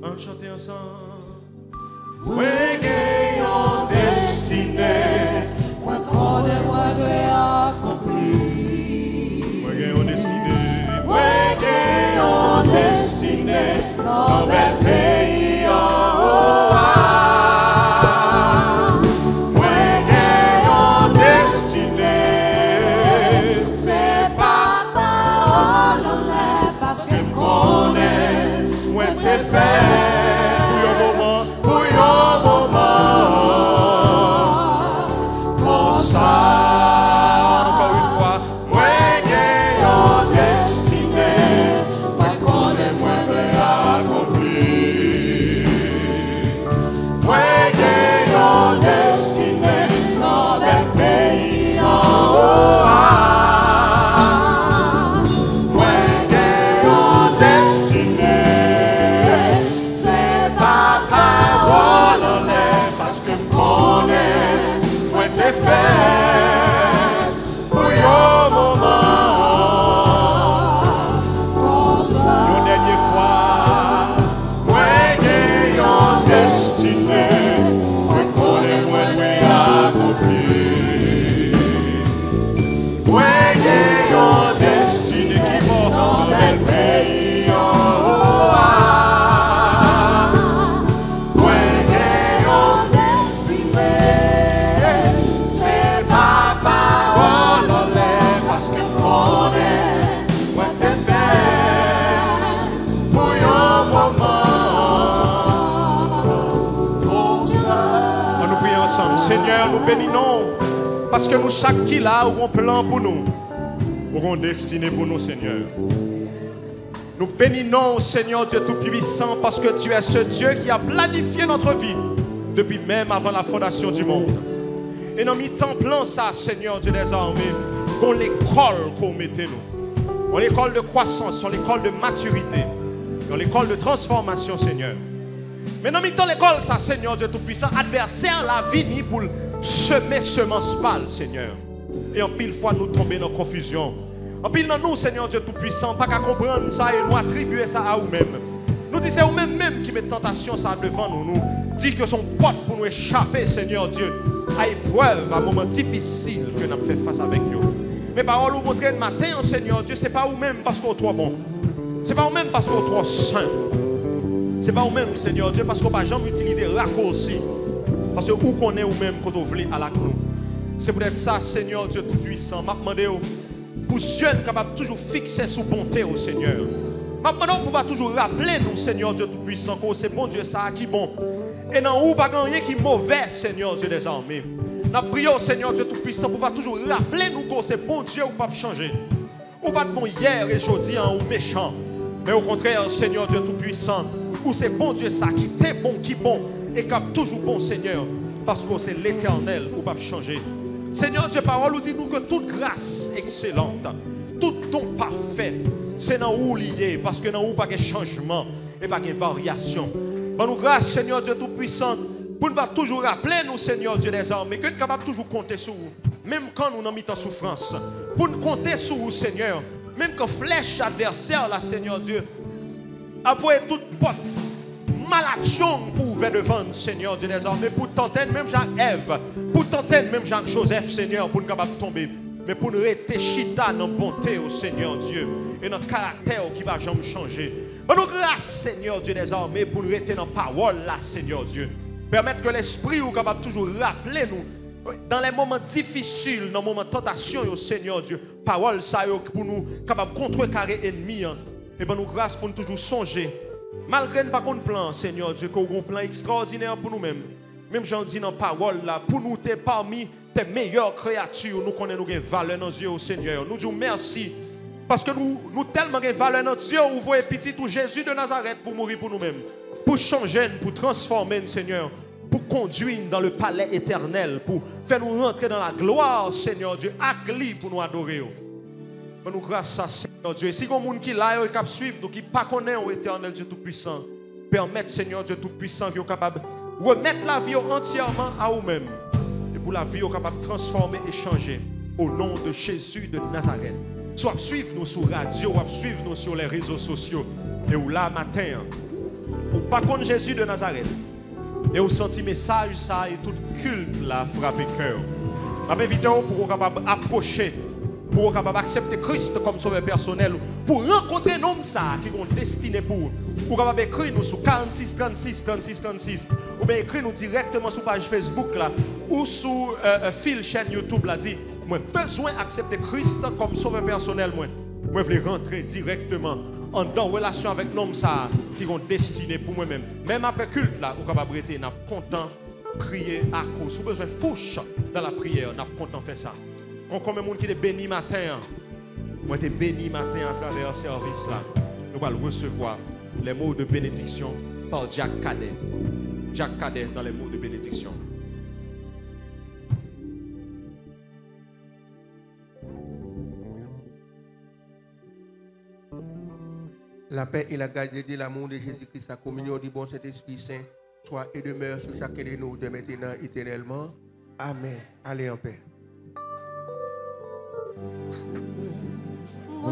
On chante ensemble. Moi gagnons destinée, moi connais moi dois accomplir. Moi gagnons destinée, moi gagnons destinée, dans le pays en haut. Moi gagnons destinée, c'est pas parole en l'air, parce que connais, moi t'ai fait. Seigneur, nous bénissons parce que nous, chaque qui là, avons un plan pour nous, avons destiné pour nous, Seigneur. Nous bénissons, Seigneur Dieu Tout-Puissant, parce que tu es ce Dieu qui a planifié notre vie depuis même avant la fondation du monde. Et nous mettons plan ça, Seigneur Dieu des armées, qu'on l'école qu'on mettait nous. On l'école de croissance, on l'école de maturité. dans l'école de transformation, Seigneur. Mais dans l'école, ça, Seigneur Dieu Tout-Puissant, adversaire la vie pour semer semence pâle, Seigneur. Et en pile fois, nous tomber dans la confusion. En pile dans nous, Seigneur Dieu Tout-Puissant, pas qu'à comprendre ça et nous attribuer ça à nous-mêmes. Nous disons c'est nous-mêmes qui mettons tentation ça devant nous. Nous disons que son porte pour nous échapper, Seigneur Dieu, à épreuve, à moments difficiles que nous avons fait face avec nous. Mais paroles nous montrer le matin, Seigneur Dieu, ce n'est pas vous-même parce qu'on est trop bon. Ce n'est pas vous-même parce qu'on est trop saint. Ce n'est pas vous-même, Seigneur Dieu, parce qu'on ne va jamais utiliser raccourci. Parce que où qu'on est vous-même quand on veut à la nous. C'est peut-être ça, Seigneur Dieu Tout-Puissant. Je demande pour jeunes capables toujours fixer sous bonté au Seigneur. Je demande pour pouvoir toujours rappeler nous, Seigneur Dieu Tout-Puissant, que c'est bon Dieu ça qui est bon. Et non, ou pas rien qui est mauvais, Seigneur Dieu des armées. Nous prions, Seigneur Dieu Tout-Puissant, pour pouvoir toujours rappeler nous que c'est bon Dieu ou pas changer. Ou pas de bon hier et aujourd'hui ou méchant. Mais au contraire, Seigneur Dieu Tout-Puissant, où c'est bon Dieu ça, qui t'est bon, qui bon, et qui est toujours bon, Seigneur, parce que c'est l'éternel ou pas changer. Seigneur Dieu, parole nous dit nous que toute grâce excellente, tout don parfait, c'est dans où lié, parce que dans où pas de changement et pas de variation. Bon nous grâce, Seigneur Dieu Tout-Puissant, pour nous toujours rappeler nous, Seigneur Dieu des armées, que nous sommes capables de toujours compter sur vous, même quand nous sommes en souffrance, pour nous compter sur vous, Seigneur, même quand flèche adversaire, là, Seigneur Dieu, avouez toute porte maladion pour ouvrir devant Seigneur Dieu des armées, pour tenter même Jean-Ève, pour tenter même Jean-Joseph, Seigneur, pour nous capables de tomber, mais pour nous rester chita dans la bonté au Seigneur Dieu et dans le caractère qui va jamais changer. Bon, nous grâce, Seigneur Dieu des armées, pour nous rester dans la parole là, Seigneur Dieu. Permettre que l'esprit nous capable toujours rappeler nous dans les moments difficiles, dans les moments de tentation, au Seigneur Dieu, parole ça pour nous capable de contrecarrer l'ennemi. Et ben nous grâce pour nous toujours songer. Malgré nous pas qu'on plan, Seigneur Dieu, qu'on a un plan extraordinaire pour nous-mêmes. Même j'en dis dans la parole là, pour nous t'es parmi tes meilleures créatures, nous connaissons nos valeurs dans nos yeux au Seigneur. Nous disons merci. Parce que nous tellement de valeur dans nos yeux, vous voyez petit tout Jésus de Nazareth pour mourir pour nous-mêmes. Pour changer, pour transformer, Seigneur. Pour conduire dans le palais éternel. Pour faire nous rentrer dans la gloire, Seigneur Dieu. Accli pour nous adorer. Mais nous grâce à Seigneur Dieu. Et si il y a des gens qui là et qui suivent, qui ne connaissent pas l'éternel Dieu Tout-Puissant, permettre, Seigneur Dieu Tout-Puissant, qu'ils soient capables de remettre la vie entièrement à vous-même. Et pour la vie, capable de transformer et changer. Au nom de Jésus de Nazareth. Soit suivre nous sur radio, ou suivre nous sur les réseaux sociaux. Et où là, matin, ou pas contre Jésus de Nazareth. Et vous sentez message ça et tout culte là frapper cœur. M'invite pour vous capable approcher, pour vous capable accepter Christ comme sauveur personnel, pour rencontrer un homme ça qui ont destiné pour vous. Vous capable écrire nous sur 46 36 36 36 ou bien écrire nous directement sur page Facebook là ou sur fil chaîne YouTube là dit moi besoin d'accepter Christ comme sauveur personnel moi veux rentrer directement en relation avec l'homme ça qui ont destiné pour moi-même. Même après culte là, vous capable rester n'a content prier à cause. Vous besoin fouche dans la prière, n'a content faire ça. Quand comme monde qui est béni matin, moi t'es béni matin à travers ce service là. Nous allons recevoir les mots de bénédiction par Jack Cadet. Jack Cadet dans les mots de bénédiction. La paix et la grâce de Dieu, l'amour de Jésus-Christ, la communion du bon Saint-Esprit Saint, soit et demeure sur chacun de nous, de maintenant éternellement. Amen. Allez en paix.